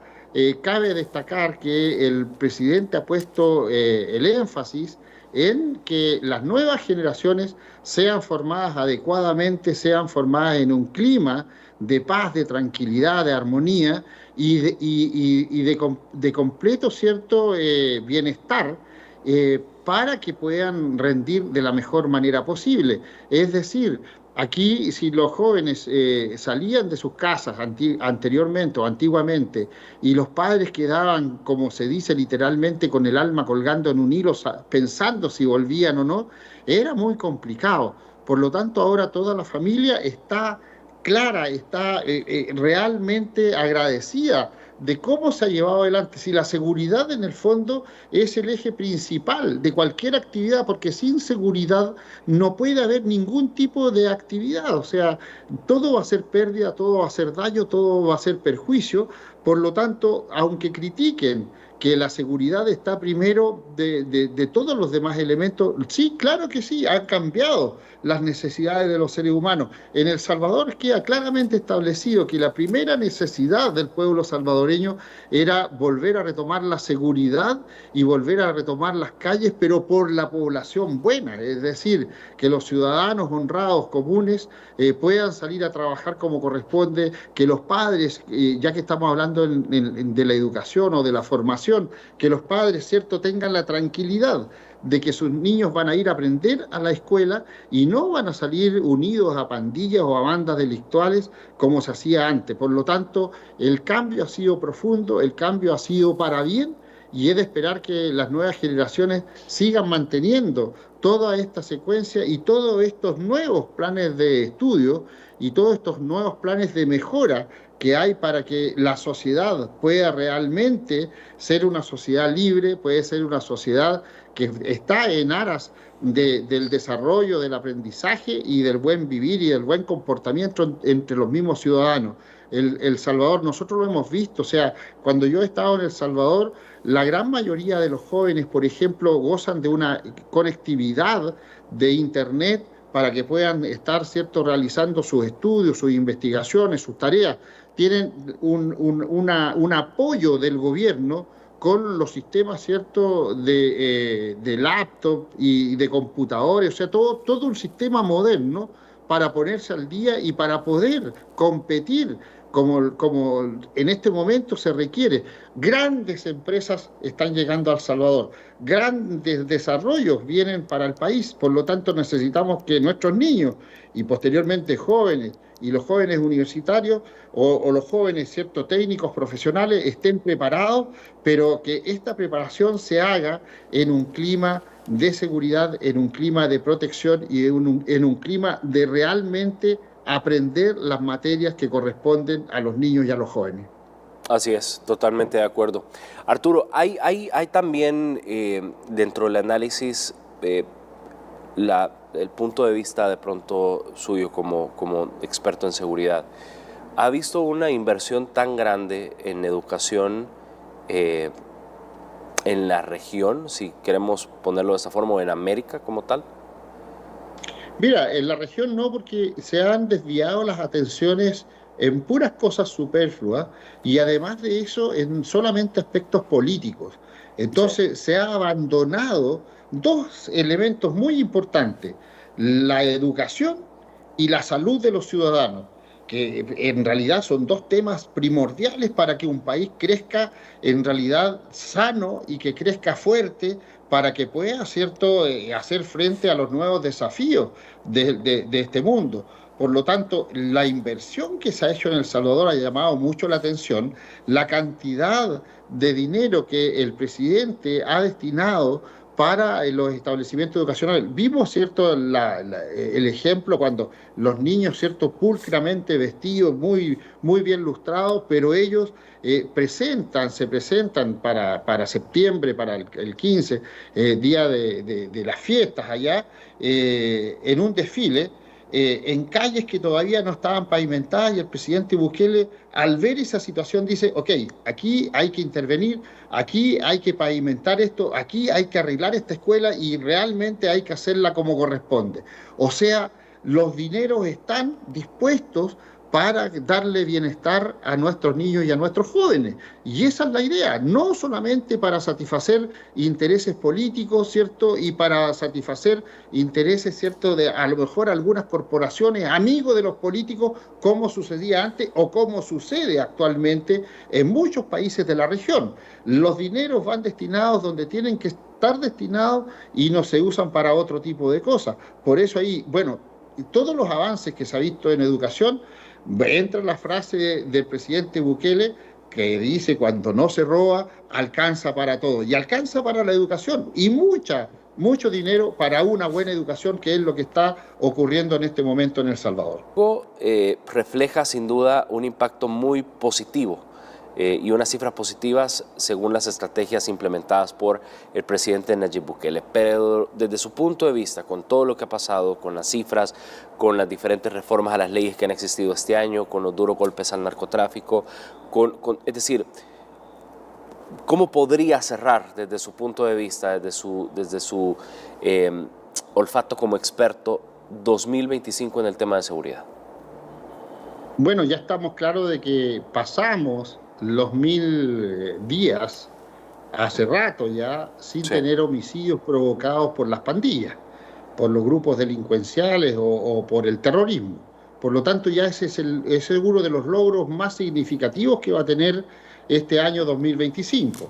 H: cabe destacar que el presidente ha puesto el énfasis en que las nuevas generaciones sean formadas adecuadamente, sean formadas en un clima de paz, de tranquilidad, de armonía y de completo, ¿cierto?, bienestar, para que puedan rendir de la mejor manera posible. Es decir, aquí, si los jóvenes salían de sus casas anteriormente o antiguamente y los padres quedaban, como se dice literalmente, con el alma colgando en un hilo, pensando si volvían o no, era muy complicado. Por lo tanto, ahora toda la familia está clara, está realmente agradecida de cómo se ha llevado adelante. Si la seguridad en el fondo es el eje principal de cualquier actividad, porque sin seguridad no puede haber ningún tipo de actividad, o sea, todo va a ser pérdida, todo va a ser daño, todo va a ser perjuicio. Por lo tanto, aunque critiquen que la seguridad está primero de todos los demás elementos. Sí, claro que sí, han cambiado las necesidades de los seres humanos. En El Salvador queda claramente establecido que la primera necesidad del pueblo salvadoreño era volver a retomar la seguridad y volver a retomar las calles, pero por la población buena, es decir, que los ciudadanos honrados, comunes, puedan salir a trabajar como corresponde, que los padres, ya que estamos hablando de la educación o de la formación, que los padres, ¿cierto?, tengan la tranquilidad de que sus niños van a ir a aprender a la escuela y no van a salir unidos a pandillas o a bandas delictuales como se hacía antes. Por lo tanto, el cambio ha sido profundo, el cambio ha sido para bien, y es de esperar que las nuevas generaciones sigan manteniendo toda esta secuencia y todos estos nuevos planes de estudio y todos estos nuevos planes de mejora que hay para que la sociedad pueda realmente ser una sociedad libre, puede ser una sociedad que está en aras del desarrollo, del aprendizaje y del buen vivir y del buen comportamiento entre los mismos ciudadanos. El Salvador, nosotros lo hemos visto, o sea, cuando yo he estado en El Salvador, la gran mayoría de los jóvenes, por ejemplo, gozan de una conectividad de Internet para que puedan estar, ¿cierto?, realizando sus estudios, sus investigaciones, sus tareas. Tienen un apoyo del gobierno con los sistemas, ¿cierto?, de laptop y de computadores, o sea, todo un sistema moderno para ponerse al día y para poder competir como en este momento se requiere. Grandes empresas están llegando a El Salvador, grandes desarrollos vienen para el país, por lo tanto necesitamos que nuestros niños y posteriormente jóvenes y los jóvenes universitarios o los jóvenes, ¿cierto?, técnicos, profesionales estén preparados, pero que esta preparación se haga en un clima de seguridad, en un clima de protección y en un clima de realmente aprender las materias que corresponden a los niños y a los jóvenes.
K: Así es, totalmente de acuerdo. Arturo, hay también dentro del análisis el punto de vista de pronto suyo como experto en seguridad. ¿Ha visto una inversión tan grande en educación en la región, si queremos ponerlo de esta forma, o en América como tal?
H: Mira, en la región no, porque se han desviado las atenciones en puras cosas superfluas y además de eso en solamente aspectos políticos. Entonces se ha abandonado dos elementos muy importantes, la educación y la salud de los ciudadanos, que en realidad son dos temas primordiales para que un país crezca en realidad sano y que crezca fuerte, para que pueda, ¿cierto?, hacer frente a los nuevos desafíos de este mundo. Por lo tanto, la inversión que se ha hecho en El Salvador ha llamado mucho la atención, la cantidad de dinero que el presidente ha destinado para los establecimientos educacionales. Vimos, ¿cierto?, el ejemplo cuando los niños, ¿cierto?, pulcramente vestidos, muy bien lustrados, pero ellos se presentan para septiembre, para el 15, día de las fiestas allá, en un desfile, en calles que todavía no estaban pavimentadas, y el presidente Bukele, al ver esa situación, dice, ok, aquí hay que intervenir, aquí hay que pavimentar esto, aquí hay que arreglar esta escuela y realmente hay que hacerla como corresponde. O sea, los dineros están dispuestos para darle bienestar a nuestros niños y a nuestros jóvenes. Y esa es la idea, no solamente para satisfacer intereses políticos, ¿cierto?, y para satisfacer intereses, ¿cierto?, de a lo mejor algunas corporaciones, amigos de los políticos, como sucedía antes o como sucede actualmente en muchos países de la región. Los dineros van destinados donde tienen que estar destinados y no se usan para otro tipo de cosas. Por eso ahí, bueno, todos los avances que se ha visto en educación, entra la frase del presidente Bukele que dice, cuando no se roba, alcanza para todo. Y alcanza para la educación y mucho dinero para una buena educación, que es lo que está ocurriendo en este momento en El Salvador.
K: Refleja sin duda un impacto muy positivo y unas cifras positivas según las estrategias implementadas por el presidente Nayib Bukele. Pero desde su punto de vista, con todo lo que ha pasado, con las cifras, con las diferentes reformas a las leyes que han existido este año, con los duros golpes al narcotráfico, es decir, ¿cómo podría cerrar desde su punto de vista, desde su olfato como experto, 2025 en el tema de seguridad?
H: Bueno, ya estamos claros de que pasamos los 1000 días hace rato ya sin tener homicidios provocados por las pandillas, por los grupos delincuenciales o por el terrorismo. Por lo tanto, ya ese es uno de los logros más significativos que va a tener este año 2025.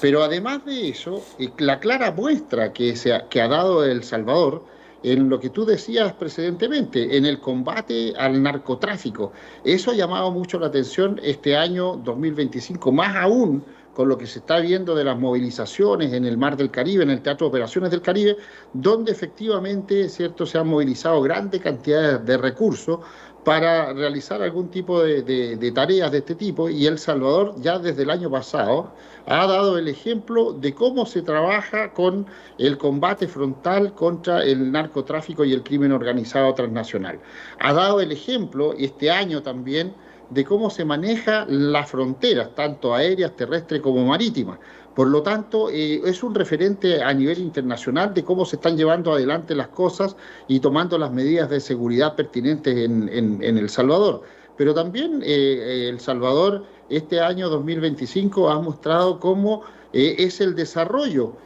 H: Pero además de eso, la clara muestra que ha dado El Salvador en lo que tú decías precedentemente, en el combate al narcotráfico. Eso ha llamado mucho la atención este año 2025, más aún con lo que se está viendo de las movilizaciones en el Mar del Caribe, en el Teatro de Operaciones del Caribe, donde efectivamente, ¿cierto?, se han movilizado grandes cantidades de recursos para realizar algún tipo de tareas de este tipo, y El Salvador ya desde el año pasado ha dado el ejemplo de cómo se trabaja con el combate frontal contra el narcotráfico y el crimen organizado transnacional. Ha dado el ejemplo este año también de cómo se maneja las fronteras, tanto aéreas, terrestres como marítimas. Por lo tanto, es un referente a nivel internacional de cómo se están llevando adelante las cosas y tomando las medidas de seguridad pertinentes en El Salvador. Pero también El Salvador este año 2025 ha mostrado cómo es el desarrollo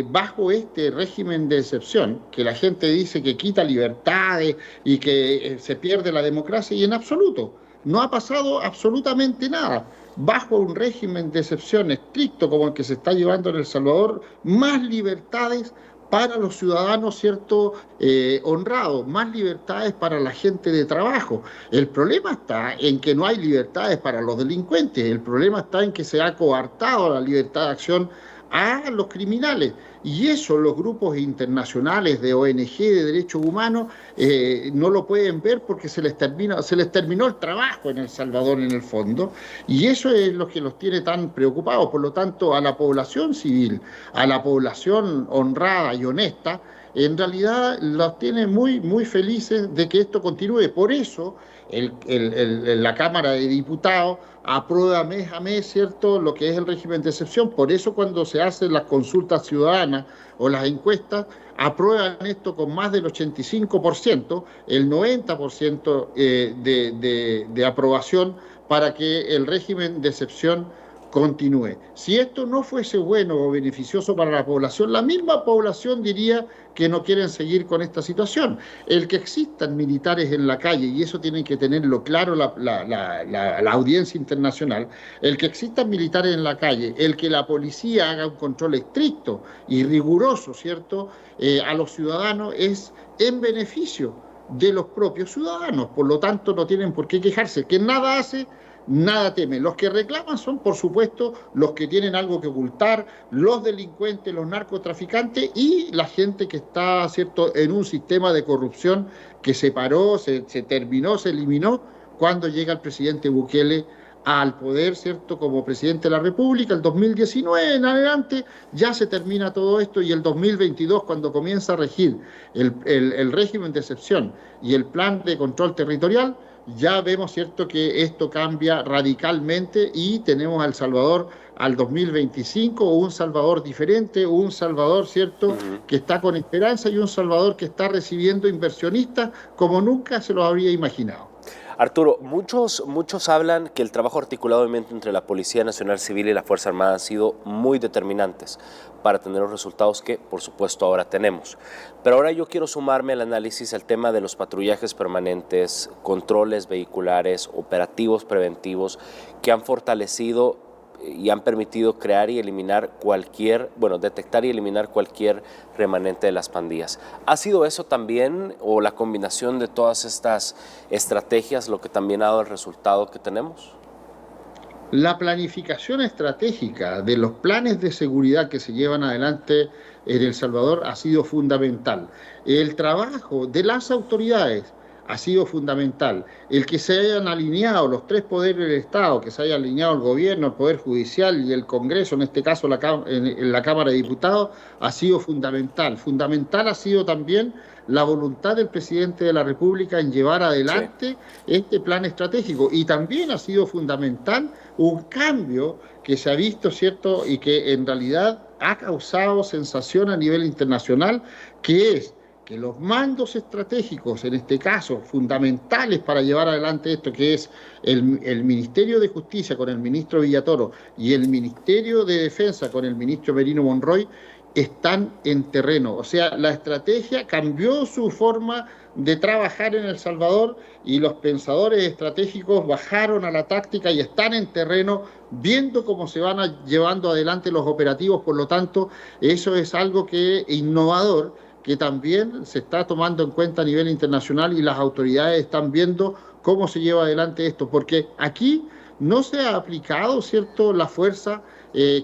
H: bajo este régimen de excepción, que la gente dice que quita libertades y que se pierde la democracia, y en absoluto. No ha pasado absolutamente nada. Bajo un régimen de excepción estricto como el que se está llevando en El Salvador, más libertades para los ciudadanos, ¿cierto?, honrados, más libertades para la gente de trabajo. El problema está en que no hay libertades para los delincuentes, el problema está en que se ha coartado la libertad de acción a los criminales, y eso los grupos internacionales de ONG de derechos humanos no lo pueden ver porque se les terminó el trabajo en El Salvador en el fondo, y eso es lo que los tiene tan preocupados. Por lo tanto, a la población civil, a la población honrada y honesta, en realidad los tiene muy, muy felices de que esto continúe. Por eso la Cámara de Diputados aprueba mes a mes, ¿cierto?, lo que es el régimen de excepción. Por eso cuando se hacen las consultas ciudadanas o las encuestas, aprueban esto con más del 85%, el 90% de aprobación para que el régimen de excepción continúe. Si esto no fuese bueno o beneficioso para la población, la misma población diría que no quieren seguir con esta situación. El que existan militares en la calle, y eso tienen que tenerlo claro la audiencia internacional, el que existan militares en la calle, el que la policía haga un control estricto y riguroso, ¿cierto?, a los ciudadanos, es en beneficio de los propios ciudadanos. Por lo tanto, no tienen por qué quejarse. Quien nada hace, nada teme. Los que reclaman son, por supuesto, los que tienen algo que ocultar, los delincuentes, los narcotraficantes y la gente que está, ¿cierto?, en un sistema de corrupción que se paró, se terminó, se eliminó cuando llega el presidente Bukele al poder, ¿cierto?, como presidente de la República. El 2019 en adelante ya se termina todo esto, y el 2022, cuando comienza a regir el régimen de excepción y el plan de control territorial, ya vemos, ¿cierto?, que esto cambia radicalmente y tenemos a El Salvador al 2025, un Salvador diferente, un Salvador, ¿cierto?, que está con esperanza, y un Salvador que está recibiendo inversionistas como nunca se lo habría imaginado.
K: Arturo, muchos hablan que el trabajo articulado entre la Policía Nacional Civil y la Fuerza Armada han sido muy determinantes para tener los resultados que, por supuesto, ahora tenemos. Pero ahora yo quiero sumarme al análisis al tema de los patrullajes permanentes, controles vehiculares, operativos preventivos que han fortalecido y han permitido crear y eliminar detectar y eliminar cualquier remanente de las pandillas. ¿Ha sido eso también, o la combinación de todas estas estrategias, lo que también ha dado el resultado que tenemos?
H: La planificación estratégica de los planes de seguridad que se llevan adelante en El Salvador ha sido fundamental. El trabajo de las autoridades ha sido fundamental. El que se hayan alineado los tres poderes del Estado, que se haya alineado el gobierno, el Poder Judicial y el Congreso, en este caso en la Cámara de Diputados, ha sido fundamental. Fundamental ha sido también la voluntad del presidente de la República en llevar adelante este plan estratégico. Y también ha sido fundamental un cambio que se ha visto, ¿cierto?, y que en realidad ha causado sensación a nivel internacional, que es que los mandos estratégicos, en este caso, fundamentales para llevar adelante esto, que es el Ministerio de Justicia con el ministro Villatoro y el Ministerio de Defensa con el ministro Merino Monroy, están en terreno. O sea, la estrategia cambió su forma de trabajar en El Salvador y los pensadores estratégicos bajaron a la táctica y están en terreno viendo cómo se van llevando adelante los operativos. Por lo tanto, eso es algo que innovador, que también se está tomando en cuenta a nivel internacional y las autoridades están viendo cómo se lleva adelante esto, porque aquí no se ha aplicado, ¿cierto?, la fuerza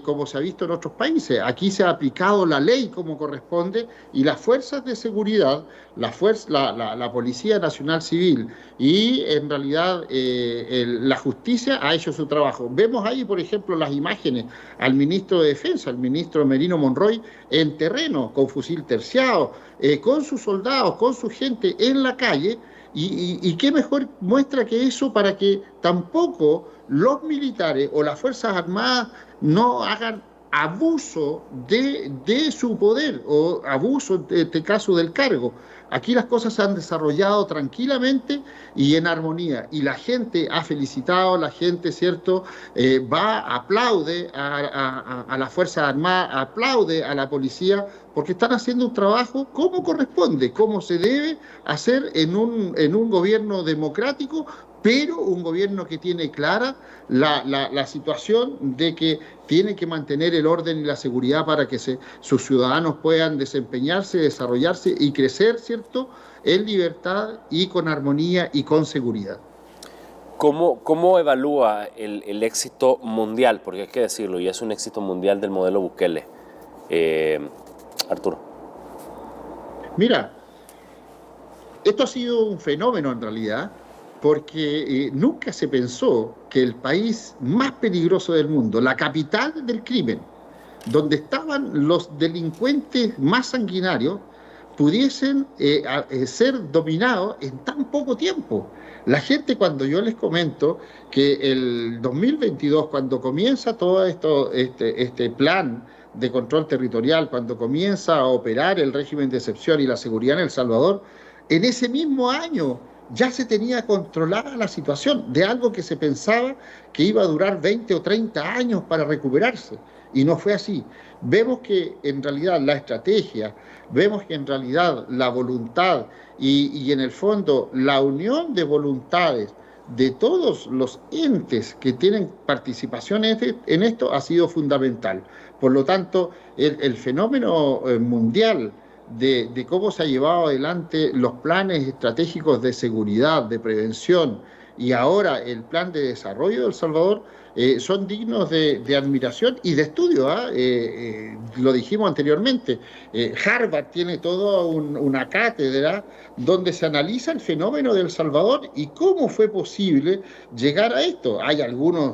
H: como se ha visto en otros países. Aquí se ha aplicado la ley como corresponde y las fuerzas de seguridad, la Policía Nacional Civil y en realidad la justicia ha hecho su trabajo. Vemos ahí, por ejemplo, las imágenes al ministro de Defensa, el ministro Merino Monroy, en terreno, con fusil terciado, con sus soldados, con su gente en la calle. Y qué mejor muestra que eso para que tampoco los militares o las Fuerzas Armadas no hagan abuso de su poder o abuso, en este caso, del cargo. Aquí las cosas se han desarrollado tranquilamente y en armonía. Y la gente ha felicitado, la gente, ¿cierto?, aplaude a las Fuerzas Armadas, aplaude a la policía, porque están haciendo un trabajo como corresponde, como se debe hacer en un gobierno democrático, pero un gobierno que tiene clara la situación de que tiene que mantener el orden y la seguridad para que sus ciudadanos puedan desempeñarse, desarrollarse y crecer, ¿cierto?, en libertad y con armonía y con seguridad.
K: ¿Cómo evalúa el éxito mundial? Porque hay que decirlo, y es un éxito mundial del modelo Bukele. Arturo.
H: Mira, esto ha sido un fenómeno en realidad, porque nunca se pensó que el país más peligroso del mundo, la capital del crimen, donde estaban los delincuentes más sanguinarios, pudiesen ser dominados en tan poco tiempo. La gente, cuando yo les comento que el 2022, cuando comienza todo este plan de control territorial, cuando comienza a operar el régimen de excepción y la seguridad en El Salvador, en ese mismo año ya se tenía controlada la situación de algo que se pensaba que iba a durar 20 o 30 años para recuperarse. Y no fue así. Vemos que en realidad la estrategia, vemos que en realidad la voluntad y en el fondo la unión de voluntades de todos los entes que tienen participación en esto ha sido fundamental. Por lo tanto, el fenómeno mundial de cómo se ha llevado adelante los planes estratégicos de seguridad, de prevención y ahora el plan de desarrollo de El Salvador son dignos de admiración y de estudio. Lo dijimos anteriormente, Harvard tiene toda una cátedra donde se analiza el fenómeno de El Salvador y cómo fue posible llegar a esto. Hay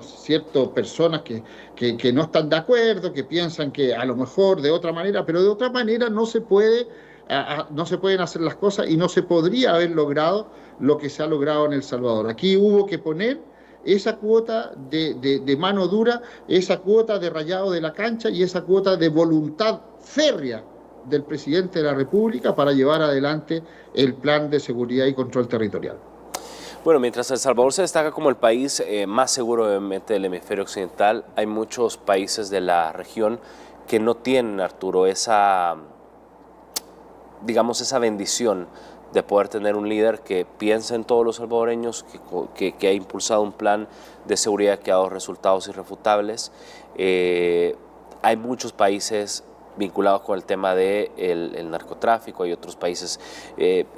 H: ciertas personas que no están de acuerdo, que piensan que a lo mejor de otra manera, pero de otra manera no se pueden hacer las cosas y no se podría haber logrado lo que se ha logrado en El Salvador. Aquí hubo que poner esa cuota de mano dura, esa cuota de rayado de la cancha y esa cuota de voluntad férrea del presidente de la República para llevar adelante el plan de seguridad y control territorial.
K: Bueno, mientras El Salvador se destaca como el país más seguro obviamente del hemisferio occidental, hay muchos países de la región que no tienen, Arturo, esa bendición de poder tener un líder que piensa en todos los salvadoreños, que ha impulsado un plan de seguridad que ha dado resultados irrefutables. Hay muchos países vinculados con el tema del narcotráfico, hay otros países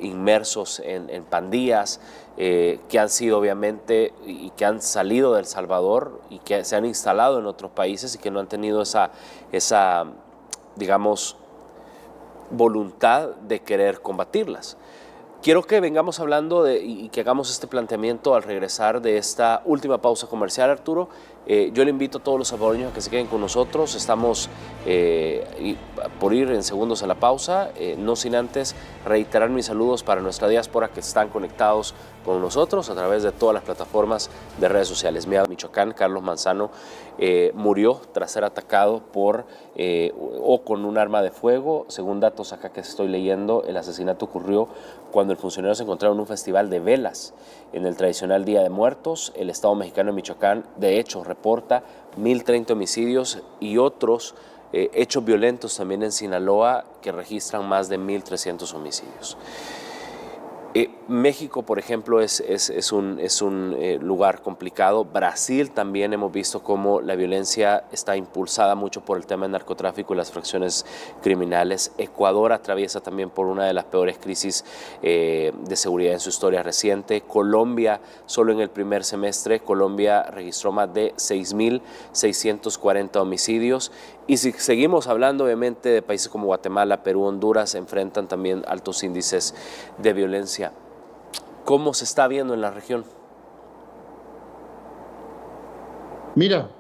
K: inmersos en pandillas que han sido obviamente y que han salido de El Salvador y que se han instalado en otros países y que no han tenido esa voluntad de querer combatirlas. Quiero que vengamos hablando y que hagamos este planteamiento al regresar de esta última pausa comercial, Arturo. Yo le invito a todos los salvadoreños a que se queden con nosotros. Estamos por ir en segundos a la pausa, no sin antes reiterar mis saludos para nuestra diáspora que están conectados con nosotros a través de todas las plataformas de redes sociales. Michoacán, Carlos Manzano murió tras ser atacado con un arma de fuego. Según datos acá que estoy leyendo, el asesinato ocurrió cuando el funcionario se encontraba en un festival de velas en el tradicional Día de Muertos. El Estado mexicano de Michoacán, de hecho, reporta 1.030 homicidios y otros hechos violentos también en Sinaloa, que registran más de 1.300 homicidios. México, por ejemplo, es un lugar complicado. Brasil también hemos visto cómo la violencia está impulsada mucho por el tema del narcotráfico y las fracciones criminales. Ecuador atraviesa también por una de las peores crisis de seguridad en su historia reciente. Colombia, solo en el primer semestre, Colombia registró más de 6.640 homicidios. Y si seguimos hablando, obviamente, de países como Guatemala, Perú, Honduras, enfrentan también altos índices de violencia. ¿Cómo se está viendo en la región?
H: Mira,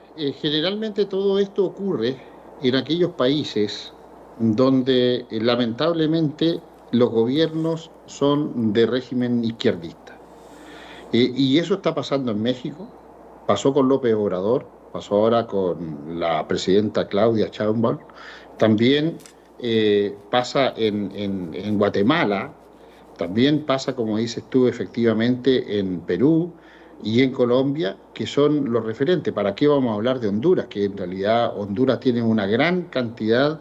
H: generalmente todo esto ocurre en aquellos países donde lamentablemente los gobiernos son de régimen izquierdista. Y eso está pasando en México, pasó con López Obrador, pasó ahora con la presidenta Claudia Sheinbaum, también pasa en Guatemala, también pasa, como dices tú, efectivamente en Perú y en Colombia, que son los referentes. ¿Para qué vamos a hablar de Honduras? Que en realidad Honduras tiene una gran cantidad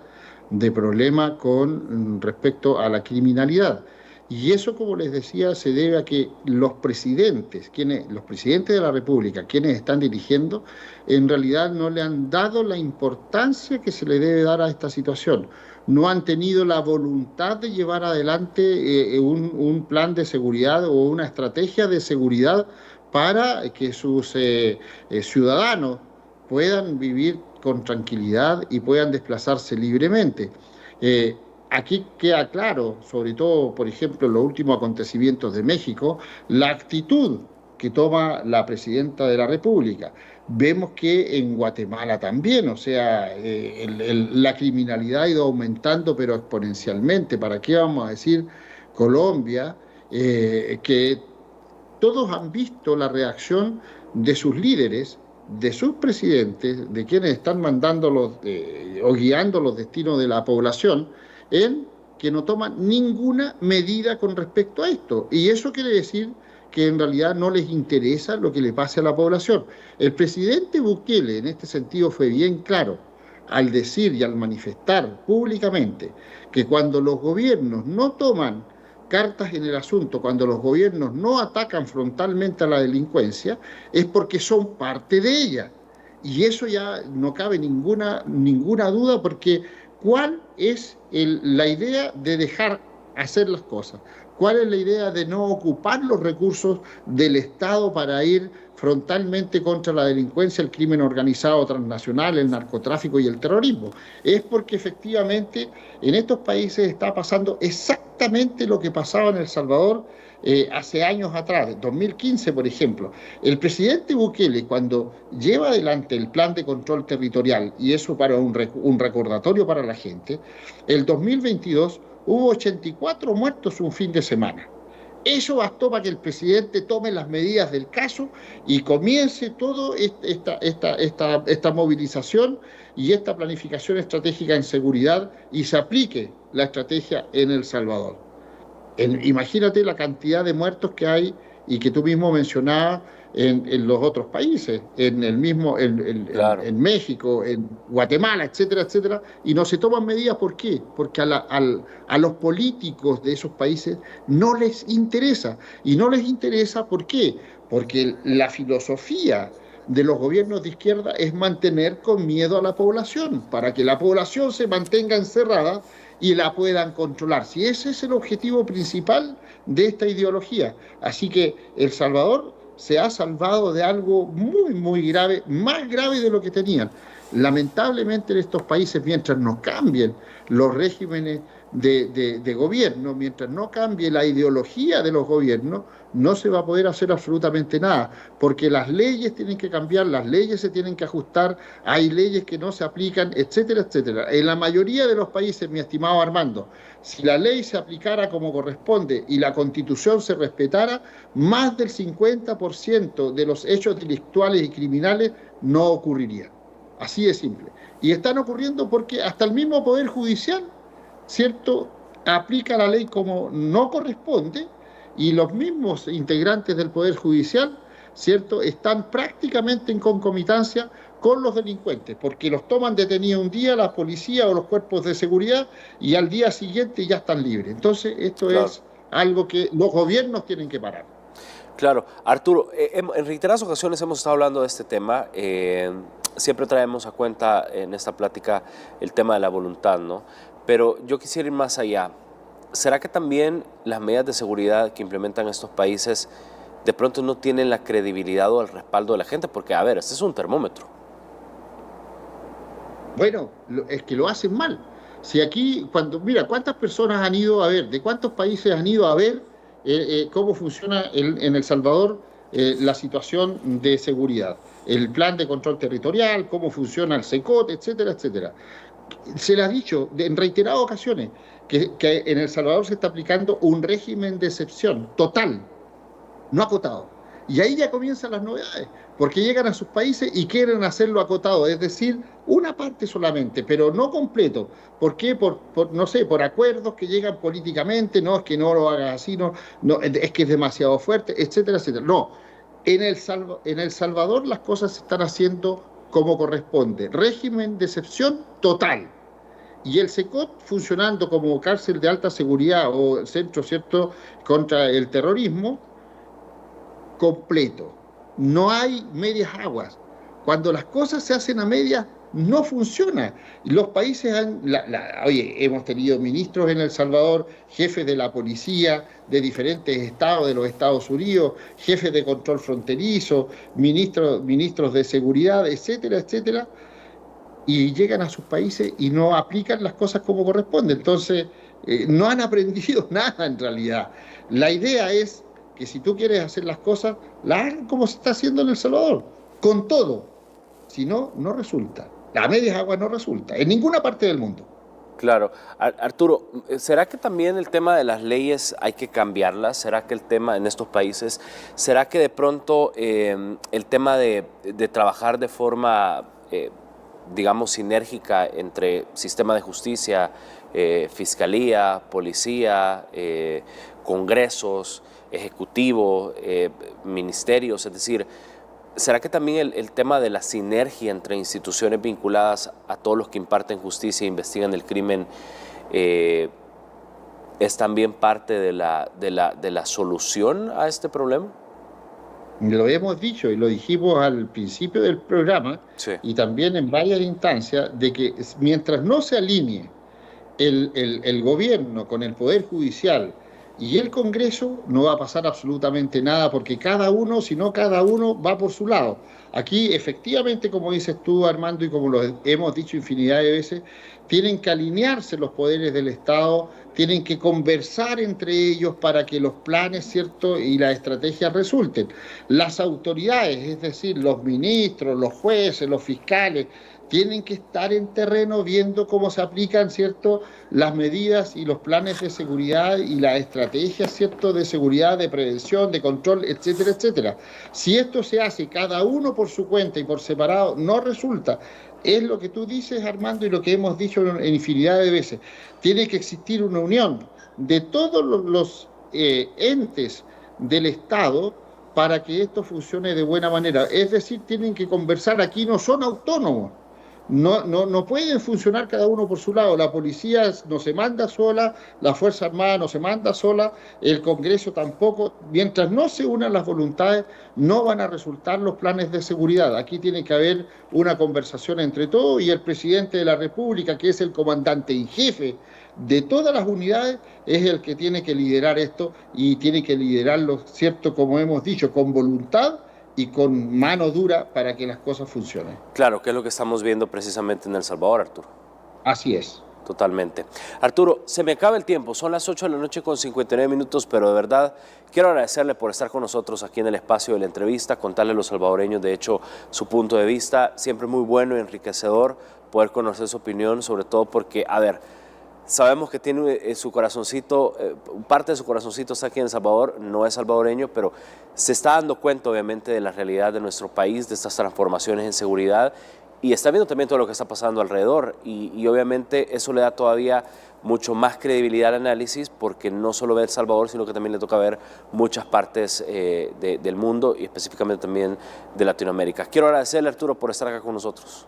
H: de problemas con respecto a la criminalidad. Y eso, como les decía, se debe a que los presidentes de la República, quienes están dirigiendo, en realidad no le han dado la importancia que se le debe dar a esta situación. No han tenido la voluntad de llevar adelante un plan de seguridad o una estrategia de seguridad para que sus ciudadanos puedan vivir con tranquilidad y puedan desplazarse libremente. Aquí queda claro, sobre todo, por ejemplo, en los últimos acontecimientos de México, la actitud que toma la presidenta de la República. Vemos que en Guatemala también, o sea, la criminalidad ha ido aumentando, pero exponencialmente. ¿Para qué vamos a decir Colombia? Que todos han visto la reacción de sus líderes, de sus presidentes, de quienes están mandando o guiando los destinos de la población, en que no toman ninguna medida con respecto a esto. Y eso quiere decir que en realidad no les interesa lo que le pase a la población. El presidente Bukele en este sentido fue bien claro al decir y al manifestar públicamente que cuando los gobiernos no toman cartas en el asunto, cuando los gobiernos no atacan frontalmente a la delincuencia, es porque son parte de ella. Y eso ya no cabe ninguna duda, porque ¿cuál es la idea de dejar hacer las cosas? ¿Cuál es la idea de no ocupar los recursos del Estado para ir frontalmente contra la delincuencia, el crimen organizado transnacional, el narcotráfico y el terrorismo? Es porque efectivamente en estos países está pasando exactamente lo que pasaba en El Salvador hace años atrás, en 2015 por ejemplo. El presidente Bukele, cuando lleva adelante el plan de control territorial, y eso para un recordatorio para la gente, el 2022 hubo 84 muertos un fin de semana. Eso bastó para que el presidente tome las medidas del caso y comience toda esta movilización y esta planificación estratégica en seguridad, y se aplique la estrategia en El Salvador. Imagínate la cantidad de muertos que hay y que tú mismo mencionabas en los otros países, claro, en México, en Guatemala, etcétera, etcétera, y no se toman medidas. ¿Por qué? Porque a los políticos de esos países no les interesa. Y no les interesa, ¿por qué? Porque la filosofía de los gobiernos de izquierda es mantener con miedo a la población, para que la población se mantenga encerrada y la puedan controlar. Si ese es el objetivo principal de esta ideología. Así que El Salvador se ha salvado de algo muy, muy grave, más grave de lo que tenían. Lamentablemente en estos países, mientras no cambien los regímenes de gobierno, mientras no cambie la ideología de los gobiernos, no se va a poder hacer absolutamente nada, porque las leyes tienen que cambiar, las leyes se tienen que ajustar, hay leyes que no se aplican, etcétera, etcétera. En la mayoría de los países, mi estimado Armando, si la ley se aplicara como corresponde y la Constitución se respetara, más del 50% de los hechos delictuales y criminales no ocurrirían. Así de simple. Y están ocurriendo porque hasta el mismo Poder Judicial, ¿cierto?, aplica la ley como no corresponde, y los mismos integrantes del Poder Judicial, ¿cierto?, están prácticamente en concomitancia con los delincuentes, porque los toman detenidos un día la policía o los cuerpos de seguridad y al día siguiente ya están libres. Entonces, esto es algo que los gobiernos tienen que parar.
K: Claro. Arturo, en reiteradas ocasiones hemos estado hablando de este tema. Siempre traemos a cuenta en esta plática el tema de la voluntad, ¿no? Pero yo quisiera ir más allá. ¿Será que también las medidas de seguridad que implementan estos países de pronto no tienen la credibilidad o el respaldo de la gente? Porque, a ver, este es un termómetro.
H: Bueno, es que lo hacen mal. Si aquí, mira, ¿cuántas personas han ido a ver, de cuántos países han ido a ver cómo funciona en El Salvador la situación de seguridad? El plan de control territorial, cómo funciona el SECOT, etcétera, etcétera. Se les ha dicho en reiteradas ocasiones que en El Salvador se está aplicando un régimen de excepción total, no acotado. Y ahí ya comienzan las novedades, porque llegan a sus países y quieren hacerlo acotado, es decir, una parte solamente, pero no completo. ¿Por qué? No sé, por acuerdos que llegan políticamente, no, es que no lo hagas así, no, es que es demasiado fuerte, etcétera, etcétera. No, en El Salvador las cosas se están haciendo como corresponde, régimen de excepción total. Y el SECOT funcionando como cárcel de alta seguridad o centro, ¿cierto?, contra el terrorismo, completo. No hay medias aguas. Cuando las cosas se hacen a medias, no funciona. Los países oye, hemos tenido ministros en El Salvador, jefes de la policía de diferentes estados de los Estados Unidos, jefes de control fronterizo, ministros de seguridad, etcétera, etcétera, y llegan a sus países y no aplican las cosas como corresponde. Entonces, no han aprendido nada en realidad. La idea es que si tú quieres hacer las cosas, las hagan como se está haciendo en El Salvador, con todo. Si no, no resulta. A medias aguas no resulta, en ninguna parte del mundo.
K: Claro. Arturo, ¿será que también el tema de las leyes hay que cambiarlas? ¿Será que el tema en estos países, será que de pronto el tema de trabajar de forma, digamos, sinérgica entre sistema de justicia, fiscalía, policía, congresos, ejecutivo, ministerios, es decir, ¿será que también el tema de la sinergia entre instituciones vinculadas a todos los que imparten justicia e investigan el crimen es también parte de la solución a este problema?
H: Lo hemos dicho y lo dijimos al principio del programa, sí, y también en varias instancias, de que mientras no se alinee el gobierno con el Poder Judicial y el Congreso, no va a pasar absolutamente nada, porque cada uno va por su lado. Aquí, efectivamente, como dices tú, Armando, y como lo hemos dicho infinidad de veces, tienen que alinearse los poderes del Estado, tienen que conversar entre ellos para que los planes, ¿cierto?, y las estrategias resulten. Las autoridades, es decir, los ministros, los jueces, los fiscales, tienen que estar en terreno viendo cómo se aplican, ¿cierto?, las medidas y los planes de seguridad y las estrategias, ¿cierto?, de seguridad, de prevención, de control, etcétera, etcétera. Si esto se hace cada uno por su cuenta y por separado, no resulta. Es lo que tú dices, Armando, y lo que hemos dicho en infinidad de veces. Tiene que existir una unión de todos los entes del Estado para que esto funcione de buena manera. Es decir, tienen que conversar. Aquí no son autónomos. No pueden funcionar cada uno por su lado. La policía no se manda sola, la Fuerza Armada no se manda sola, el Congreso tampoco. Mientras no se unan las voluntades, no van a resultar los planes de seguridad. Aquí tiene que haber una conversación entre todos, y el presidente de la República, que es el comandante en jefe de todas las unidades, es el que tiene que liderar esto, y tiene que liderarlo, ¿cierto?, como hemos dicho, con voluntad y con mano dura para que las cosas funcionen.
K: Claro, que es lo que estamos viendo precisamente en El Salvador, Arturo.
H: Así es.
K: totalmente. Arturo, se me acaba el tiempo, son las 8 de la noche con 59 minutos, pero de verdad quiero agradecerle por estar con nosotros aquí en el espacio de la entrevista, contarle a los salvadoreños, de hecho, su punto de vista, siempre muy bueno y enriquecedor poder conocer su opinión, sobre todo porque, a ver, sabemos que tiene su corazoncito, parte de su corazoncito está aquí en El Salvador, no es salvadoreño, pero se está dando cuenta obviamente de la realidad de nuestro país, de estas transformaciones en seguridad, y está viendo también todo lo que está pasando alrededor y obviamente eso le da todavía mucho más credibilidad al análisis porque no solo ve El Salvador, sino que también le toca ver muchas partes del mundo y específicamente también de Latinoamérica. Quiero agradecerle, Arturo, por estar acá con nosotros.